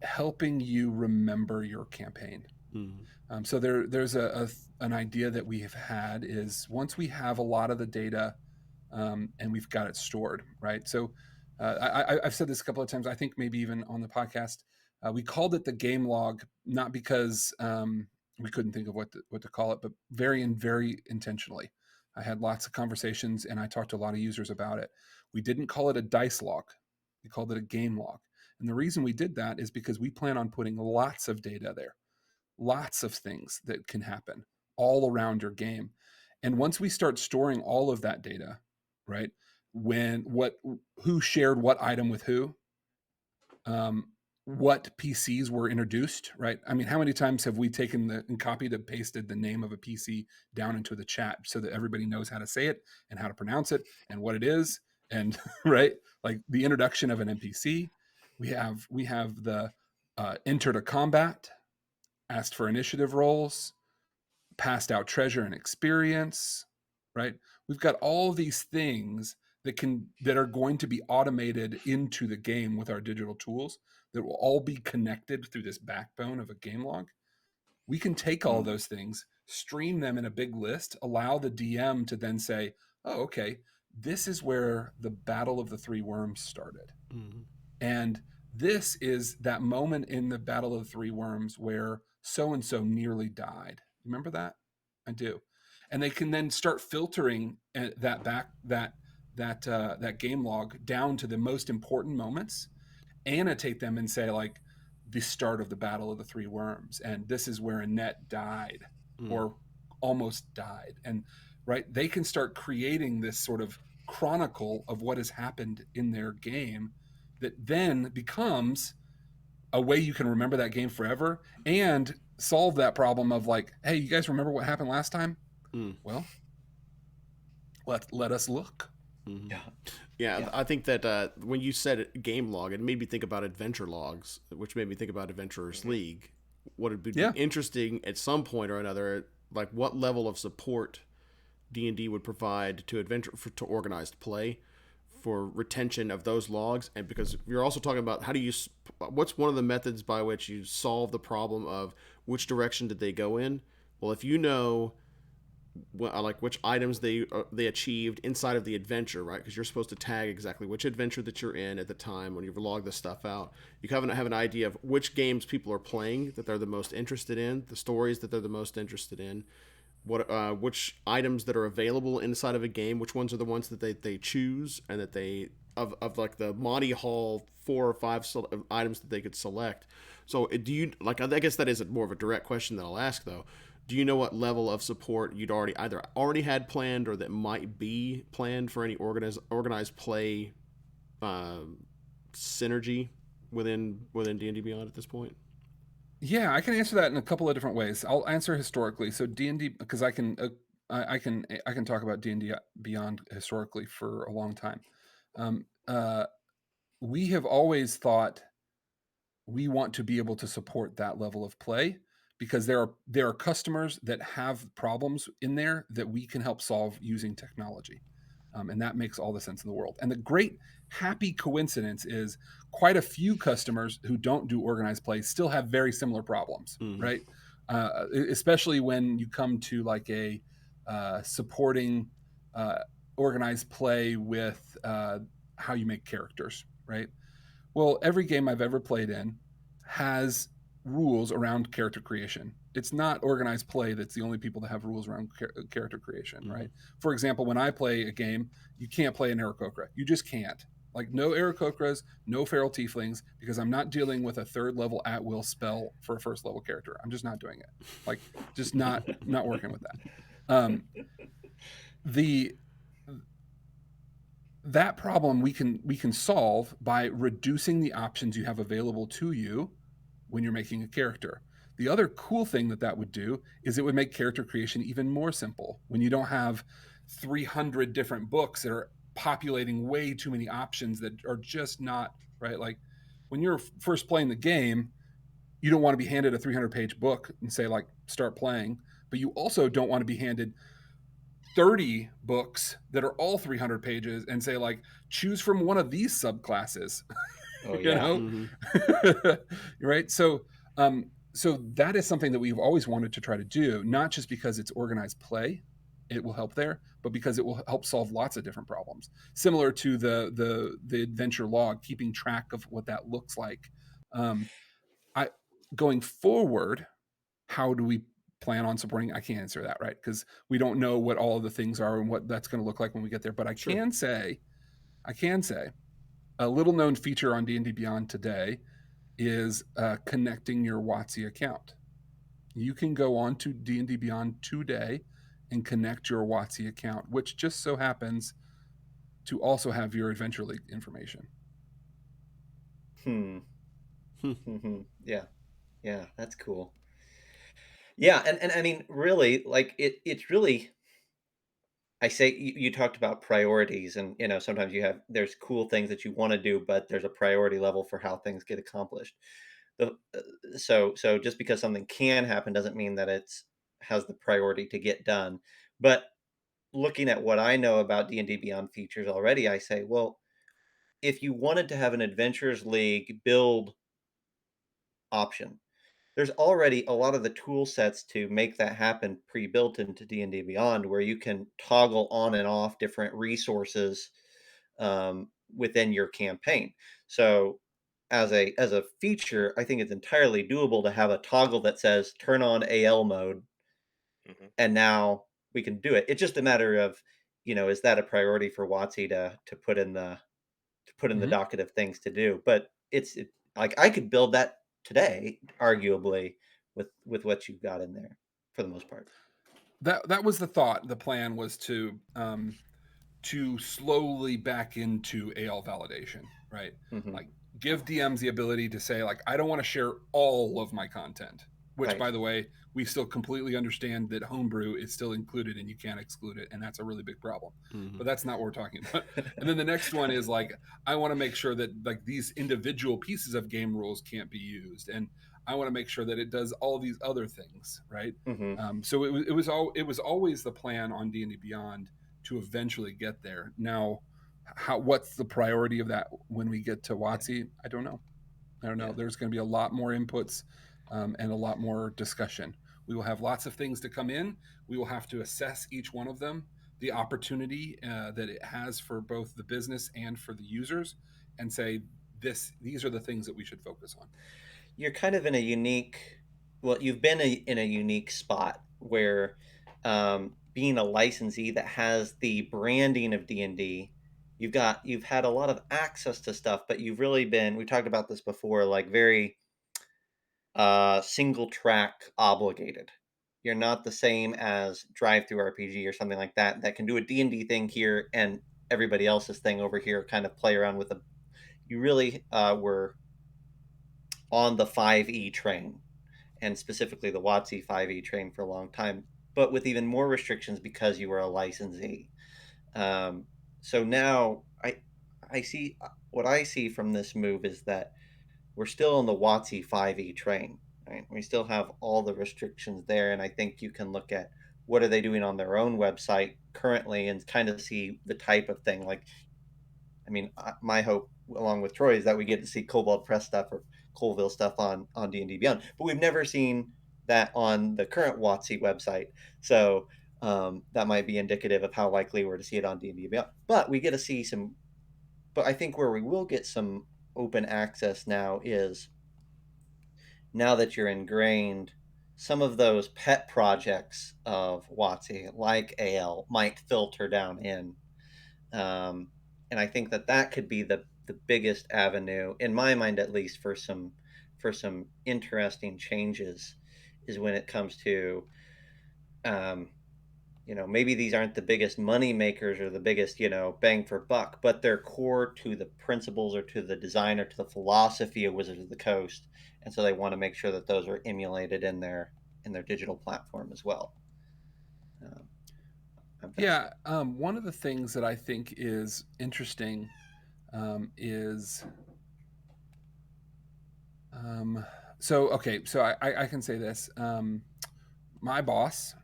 helping you remember your campaign. Mm-hmm. So there's an idea that we have had is once we have a lot of the data. And we've got it stored, right? So I've said this a couple of times, I think maybe even on the podcast. We called it the game log, not because we couldn't think of what to call it, but very intentionally. I had lots of conversations and I talked to a lot of users about it. We didn't call it a dice log. We called it a game log. And the reason we did that is because we plan on putting lots of data there, lots of things that can happen all around your game. And once we start storing all of that data, right? Who shared what item with who, what PCs were introduced, right? I mean, how many times have we taken and copied and pasted the name of a PC down into the chat so that everybody knows how to say it and how to pronounce it and what it is, and right, like the introduction of an NPC. We have the enter to combat, asked for initiative rolls, passed out treasure and experience, right? We've got all these things that are going to be automated into the game with our digital tools that will all be connected through this backbone of a game log. We can take all those things, stream them in a big list, allow the DM to then say, oh, okay, this is where the Battle of the Three Worms started. Mm-hmm. And this is that moment in the Battle of the Three Worms where so-and-so nearly died. Remember that? I do. And they can then start filtering that game log down to the most important moments, annotate them and say like the start of the Battle of the Three Worms. And this is where Annette died or almost died. And right, they can start creating this sort of chronicle of what has happened in their game that then becomes a way you can remember that game forever and solve that problem of like, hey, you guys remember what happened last time? Well, let us look. Mm-hmm. Yeah. I think that when you said game log, it made me think about adventure logs, which made me think about Adventurers League. What would be interesting at some point or another, like what level of support D&D would provide to to organized play for retention of those logs. And because you're also talking about what's one of the methods by which you solve the problem of which direction did they go in? Well, if you know like which items they achieved inside of the adventure, right? Because you're supposed to tag exactly which adventure that you're in at the time when you log this stuff out. You have an idea of which games people are playing that they're the most interested in, the stories that they're the most interested in, which items that are available inside of a game, which ones are the ones that they choose, and that they of like the Monty Hall 4 or 5 items that they could select. So do you, like, I guess that is more of a direct question that I'll ask though. Do you know what level of support you'd already had planned or that might be planned for any organized play synergy within D&D Beyond at this point? Yeah, I can answer that in a couple of different ways. I'll answer historically. So D&D, because I can talk about D&D Beyond historically for a long time. We have always thought we want to be able to support that level of play, because there are customers that have problems in there that we can help solve using technology. And that makes all the sense in the world. And the great happy coincidence is quite a few customers who don't do organized play still have very similar problems, right? Especially when you come to like a supporting organized play with how you make characters, right? Well, every game I've ever played in has rules around character creation. It's not organized play that's the only people that have rules around character creation, right? For example, when I play a game, you can't play an Aarakocra. You just can't. Like, no Aarakocras, no feral tieflings, because I'm not dealing with a third level at will spell for a first level character. I'm just not doing it. Like, just not working with that. That problem we can solve by reducing the options you have available to you when you're making a character. The other cool thing that would do is it would make character creation even more simple. When you don't have 300 different books that are populating way too many options that are just not right. Like, when you're first playing the game, you don't want to be handed a 300-page book and say, like, start playing, but you also don't want to be handed 30 books that are all 300 pages and say, like, choose from one of these subclasses. Oh, yeah. Right. So that is something that we've always wanted to try to do, not just because it's organized play, it will help there, but because it will help solve lots of different problems, similar to the adventure log, keeping track of what that looks like. Going forward, how do we plan on supporting? I can't answer that, right? Because we don't know what all of the things are and what that's going to look like when we get there. But I can say a little known feature on D&D Beyond today is connecting your WotC account. You can go on to D&D Beyond today and connect your WotC account, which just so happens to also have your Adventure League information. Yeah, that's cool. Yeah, and I mean, really, like, it's really, I say, you talked about priorities, and sometimes there's cool things that you want to do, but there's a priority level for how things get accomplished. So just because something can happen doesn't mean that it's has the priority to get done. But looking at what I know about D&D Beyond features already, I say, well, if you wanted to have an Adventurers League build option, there's already a lot of the tool sets to make that happen pre-built into D&D Beyond, where you can toggle on and off different resources within your campaign. So as a feature, I think it's entirely doable to have a toggle that says turn on AL mode, and now we can do it. It's just a matter of, is that a priority for WotC to put in the docket of things to do? But like, I could build that today, arguably, with what you've got in there for the most part. That was the thought. The plan was to slowly back into AL validation, right? Like, give DMs the ability to say, like, I don't want to share all of my content, which, by the way, we still completely understand that homebrew is still included and you can't exclude it, and that's a really big problem. But that's not what we're talking about. And then the next one is, like, I want to make sure that, like, these individual pieces of game rules can't be used, and I want to make sure that it does all these other things, right? So it was always the plan on D&D Beyond to eventually get there. Now, what's the priority of that when we get to WotC? I don't know. Yeah. There's going to be a lot more inputs and a lot more discussion. We will have lots of things to come in. We will have to assess each one of them, the opportunity that it has for both the business and for the users, and say, these are the things that we should focus on. You're kind of in a unique, you've been in a unique spot where, being a licensee that has the branding of D&D, you've had a lot of access to stuff, but you've really been, we talked about this before, like, very single track obligated. You're not the same as Drive Through RPG or something like that can do a D&D thing here and everybody else's thing over here, kind of play around with you really were on the 5e train, and specifically the WotC 5e train, for a long time, but with even more restrictions because you were a licensee. So now I see, what I see from this move is that we're still on the WotC 5e train, right? We still have all the restrictions there, and I think you can look at what are they doing on their own website currently and kind of see the type of thing. Like, I mean, my hope, along with Troy, is that we get to see Cobalt Press stuff or Colville stuff on D&D Beyond, but we've never seen that on the current WotC website. So that might be indicative of how likely we're to see it on D&D Beyond. But we get to see some. But I think where we will get some open access now is, now that you're ingrained, some of those pet projects of WotC, like AL, might filter down in. And I think that could be the biggest avenue, in my mind at least, for some interesting changes, is when it comes to, maybe these aren't the biggest money makers or the biggest, bang for buck, but they're core to the principles or to the design or to the philosophy of Wizards of the Coast. And so they want to make sure that those are emulated in their digital platform as well. Yeah, one of the things that I think is interesting is so I can say this. My boss,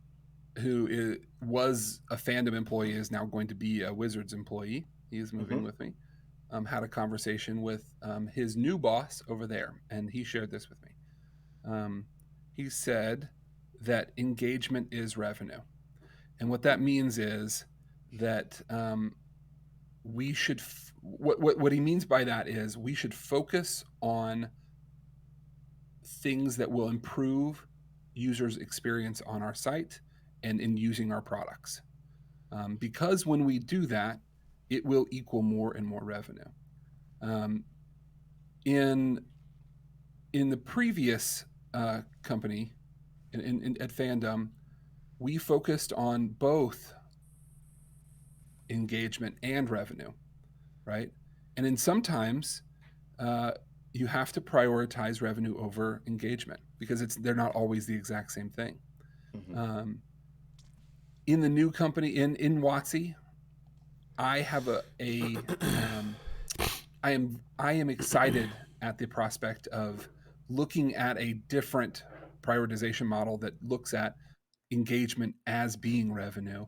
who was a fandom employee, is now going to be a Wizards employee. He is moving with me. Had a conversation with his new boss over there, and he shared this with me. He said that engagement is revenue. And what that means is that we should, what he means by that is we should focus on things that will improve users' experience on our site and in using our products. Because when we do that, it will equal more and more revenue. In the previous company, at Fandom, we focused on both engagement and revenue, right? And then sometimes you have to prioritize revenue over engagement because they're not always the exact same thing. In the new company, in WotC, I have I am excited at the prospect of looking at a different prioritization model that looks at engagement as being revenue,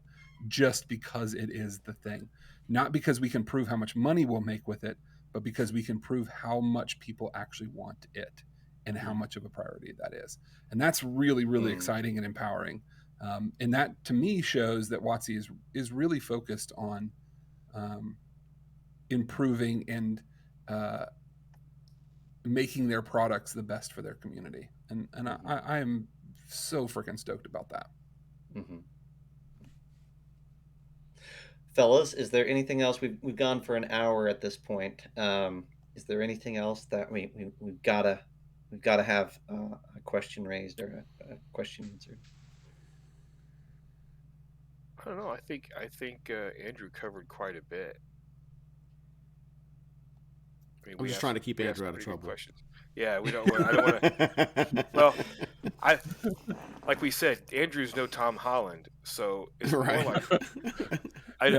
just because it is the thing, not because we can prove how much money we'll make with it, but because we can prove how much people actually want it and how much of a priority that is. And that's really, really exciting and empowering. And that to me shows that WotC is really focused on improving and making their products the best for their community. And I am so freaking stoked about that. Fellas, is there anything else? We've gone for an hour at this point. Is there anything else that we've gotta have a question raised or a question answered? I don't know. I think Andrew covered quite a bit. I mean, I'm just trying to keep Andrew out of trouble. Questions. Yeah, I don't want to. Well, like we said, Andrew's no Tom Holland, so it's more like I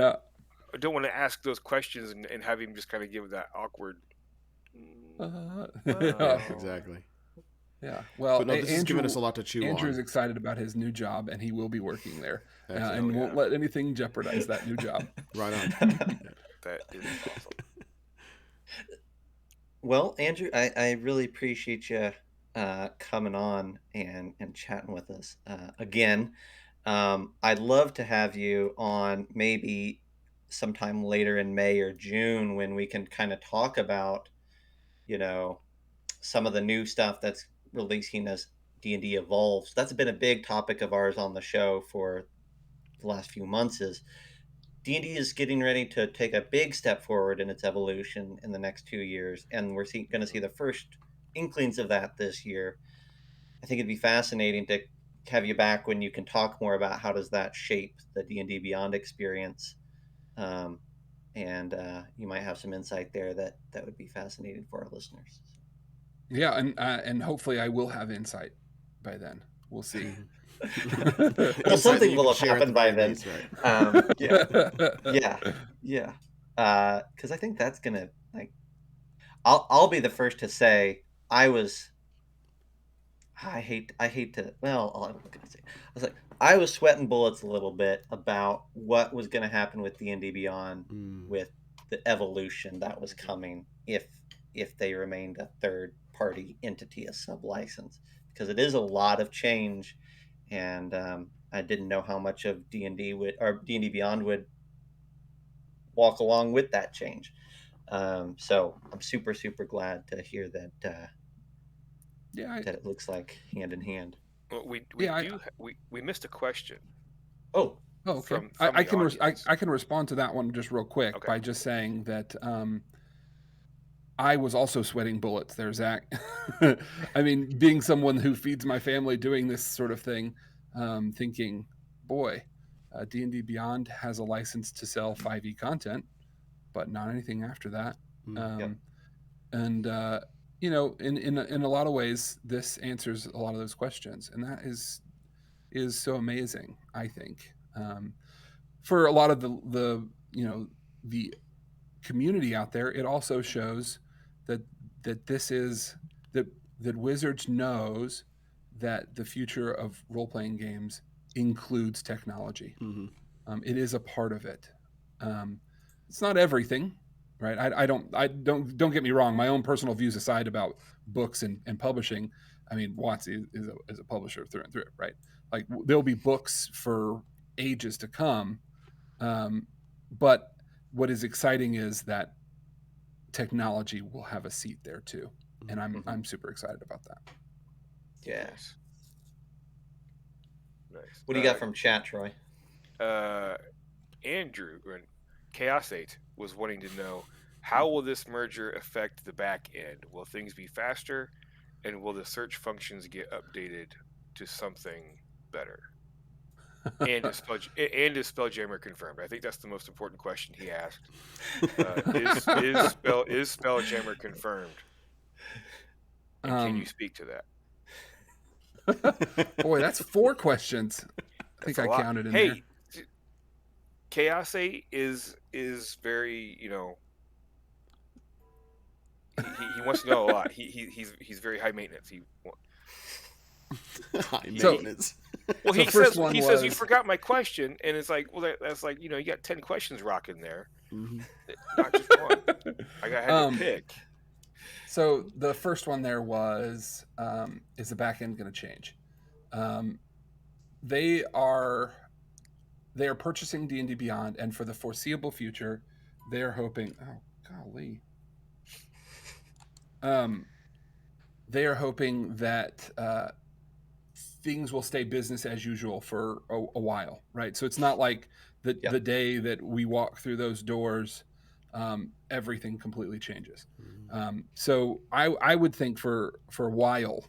don't want to ask those questions and have him just kind of give that awkward. Yeah, exactly. Yeah, well, this has given us a lot to chew on. Andrew's excited about his new job, and he will be working there, and won't let anything jeopardize that new job. Right on. That is awesome. Well, Andrew, I really appreciate you coming on and chatting with us again. I'd love to have you on maybe sometime later in May or June when we can kind of talk about, some of the new stuff that's releasing as D&D evolves. That's been a big topic of ours on the show for the last few months. Is D&D is getting ready to take a big step forward in its evolution in the next 2 years, and we're going to see the first inklings of that this year. I think it'd be fascinating to have you back when you can talk more about how does that shape the D&D Beyond experience, and you might have some insight there that would be fascinating for our listeners. Yeah, and hopefully I will have insight by then. We'll see. Well, something will have happened by then. Yeah. Because I think that's gonna I'll be the first to say I hate to. Well, I'm not gonna say. I was sweating bullets a little bit about what was going to happen with D&D Beyond, with the evolution that was coming if they remained a third party entity, a sub license, because it is a lot of change, and I didn't know how much of D&D Beyond would walk along with that change. So I'm super glad to hear that. That it looks like hand in hand. Well, we missed a question. Oh, okay. From I the can respond to that one just real quick Okay. by just saying that I was also sweating bullets there, Zach. I mean, being someone who feeds my family doing this sort of thing, thinking, boy, D&D Beyond has a license to sell 5e content, but not anything after that. Yep. And you know, in a lot of ways, this answers a lot of those questions, and that is so amazing. I think for a lot of the you know, the community out there, it also shows that this is that Wizards knows that the future of role playing games includes technology. It is a part of it. It's not everything, right? I don't get me wrong. My own personal views aside about books and publishing, I mean, WotC is a publisher through and through, right? Like there'll be books for ages to come, but what is exciting is that technology will have a seat there too, and I'm super excited about that. Yeah. Nice. What do you got from chat, Troy? Andrew and Chaos 8 was wanting to know, how will this merger affect the back end? Will things be faster, and will the search functions get updated to something better? And is Spelljammer confirmed? I think that's the most important question he asked. Is Spelljammer confirmed? And can you speak to that? Boy, that's 4 questions. I think I counted in there. Chaos 8 is very, you know, he wants to know a lot. He's very high maintenance. High maintenance. Well, he says you forgot my question, and it's like, well, that's like, you know, you got 10 questions rocking there, not just one. I had to pick. So the first one there was, is the back end going to change? They are purchasing D&D Beyond, and for the foreseeable future, they are hoping. Oh golly. They are hoping that things will stay business as usual for a while, right? So it's not like the day that we walk through those doors, everything completely changes. So I would think for a while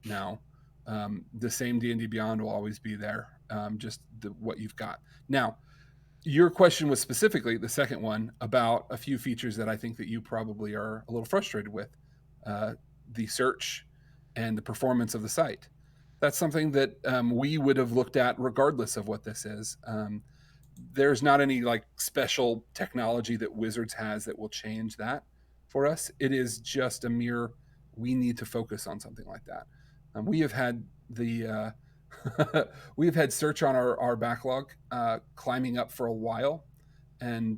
now, the same D&D Beyond will always be there, just what you've got. Now, your question was specifically, the second one, about a few features that I think that you probably are a little frustrated with. The search and the performance of the site. That's something that we would have looked at regardless of what this is. There's not any like special technology that Wizards has that will change that for us. It is just a mere, we need to focus on something like that. We have had we've had search on our backlog climbing up for a while, and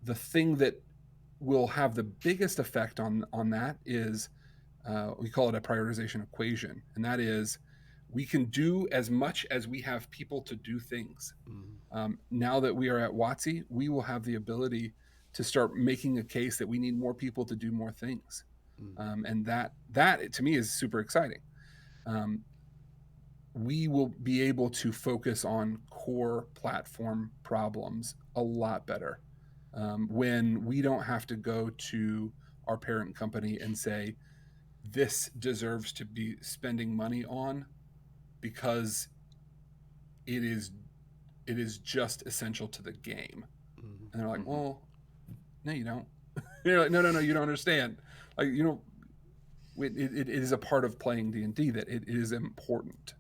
the thing that will have the biggest effect on that is we call it a prioritization equation, and that is we can do as much as we have people to do things. Now that we are at WotC, we will have the ability to start making a case that we need more people to do more things, and that to me is super exciting. We will be able to focus on core platform problems a lot better when we don't have to go to our parent company and say, this deserves to be spending money on because it is just essential to the game. And they're like, well, no, you don't. You're like, no, you don't understand. Like, you know, it is a part of playing D&D that it is important.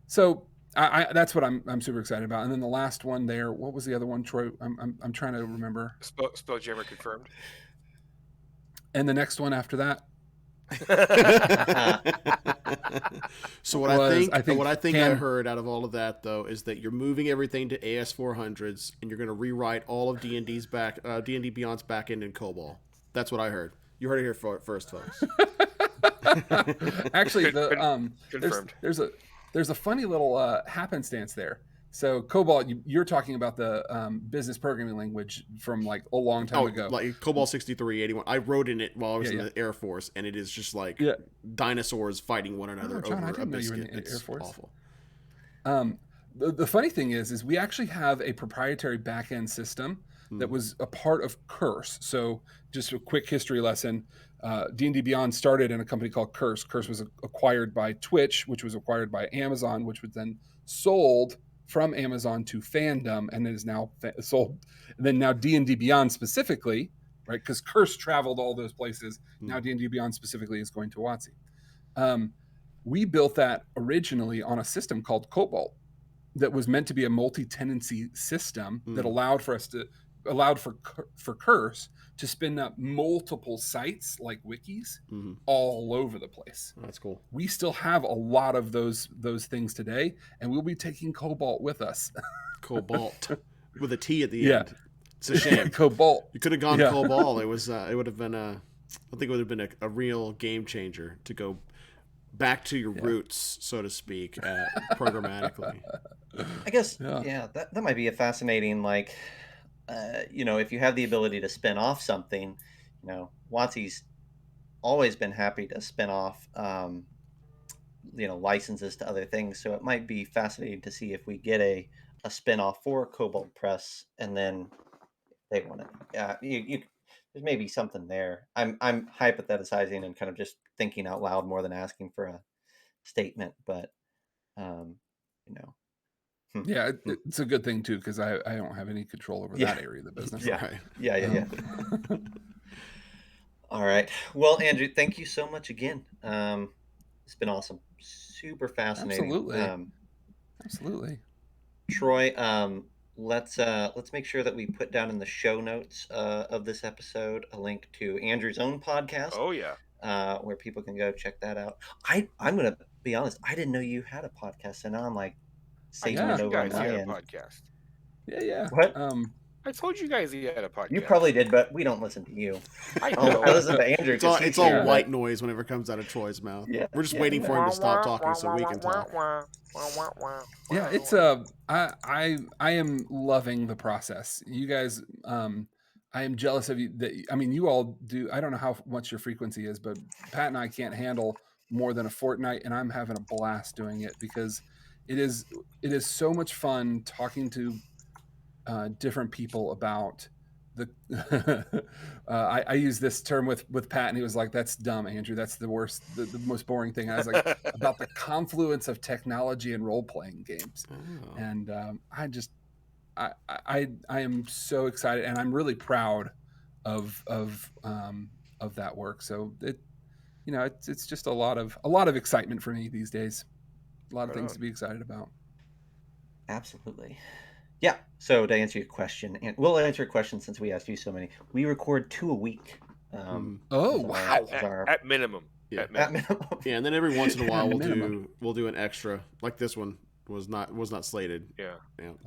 So I that's what I'm super excited about. And then the last one there, what was the other one, Troy? I'm trying to remember. Spelljammer confirmed. And the next one after that, So what I think I Cam- heard out of all of that though is that you're moving everything to AS400s and you're going to rewrite all of D&D's D&D Beyond's backend in COBOL. That's what I heard. You heard it here first, folks. Actually, Confirmed. there's a funny little happenstance there. So COBOL, you're talking about the business programming language from like a long time ago. Like COBOL 6381. I wrote in it while I was in the Air Force, and it is just like dinosaurs fighting one another John, over I didn't a know you were biscuit. in the Air It's Force. awful. The funny thing is we actually have a proprietary backend system that was a part of Curse. So just a quick history lesson. D&D Beyond started in a company called Curse. Curse was acquired by Twitch, which was acquired by Amazon, which was then sold from Amazon to Fandom, and it is now sold. And then now D&D Beyond specifically, right? Because Curse traveled all those places. Now D&D Beyond specifically is going to WotC. We built that originally on a system called Cobalt that was meant to be a multi-tenancy system that allowed for Curse to spin up multiple sites like wikis all over the place. Oh, that's cool. We still have a lot of those things today, and we'll be taking Cobalt with us. Cobalt with a T at the end. It's a shame. Cobalt. You could have gone Cobalt. It was. It would have been I think it would have been a real game changer to go back to your roots, so to speak, programmatically. I guess, that might be a fascinating, like, if you have the ability to spin off something, WotC's always been happy to spin off, licenses to other things. So it might be fascinating to see if we get a spin-off for Cobalt Press, and then they want it. There's maybe something there. I'm hypothesizing and kind of just thinking out loud more than asking for a statement, but Yeah, it's a good thing too, because I don't have any control over that area of the business. Yeah. All right. Well, Andrew, thank you so much again. It's been awesome. Super fascinating. Absolutely. Troy, let's make sure that we put down in the show notes of this episode a link to Andrew's own podcast. Oh yeah. Where people can go check that out. I'm gonna be honest, I didn't know you had a podcast, and now I'm like saying it over on my end. Podcast. Yeah. What? I told you guys he had a podcast. You probably did, but we don't listen to you. I know. I listen to Andrew. It's all white noise whenever it comes out of Troy's mouth. Yeah, we're just waiting for him to stop talking so we can talk. Yeah, it's I am loving the process. You guys, I am jealous of you. You all do. I don't know how much your frequency is, but Pat and I can't handle more than a fortnight, and I'm having a blast doing it because it is so much fun talking to different people about the I use this term with Pat, and he was like, "That's dumb, Andrew. That's the worst, the most boring thing." And I was like, about the confluence of technology and role-playing games. And I am so excited, and I'm really proud of that work. So it's just a lot of excitement for me these days. A lot of things to be excited about. Absolutely. Yeah. So to answer your question, and we'll answer your question since we asked you so many. We record 2 a week. Wow! At minimum. Yeah. At minimum. Yeah, and then every once in a while we'll do an extra, like this one was not slated. Yeah.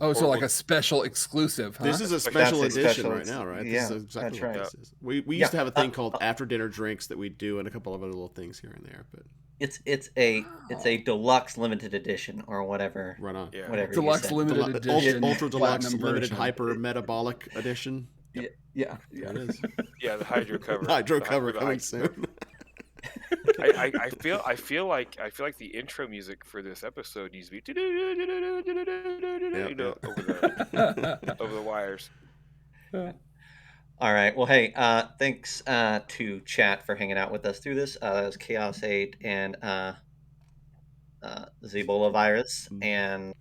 Oh, so like a special exclusive, huh? This is a special edition special, right now, right? Yeah, this is exactly that's what right. this is. We used to have a thing called after dinner drinks that we do, and a couple of other little things here and there, but it's a deluxe limited edition or whatever. Right on. Yeah. Whatever. Deluxe limited edition, ultra deluxe platinum limited version. hyper metabolic edition. Yeah. There it is. Yeah, the hydro cover. Hydro cover the coming hydro soon. I feel like the intro music for this episode needs to be over the wires. All right. Well, hey, thanks to chat for hanging out with us through this. That was Chaos 8 and the Ebola virus, and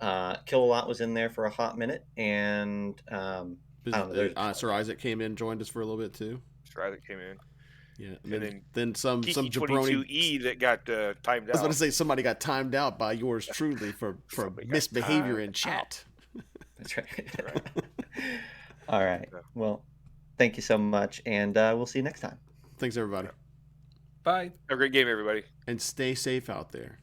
Kill-A-Lot was in there for a hot minute, and I don't know, Sir Isaac came in, joined us for a little bit too. Sir Isaac came in. Yeah, And then some Kiki jabroni 22E that got timed out. I was going to say somebody got timed out by yours truly for misbehavior in chat. That's right. All right. Well, thank you so much, and we'll see you next time. Thanks, everybody. Bye. Have a great game, everybody. And stay safe out there.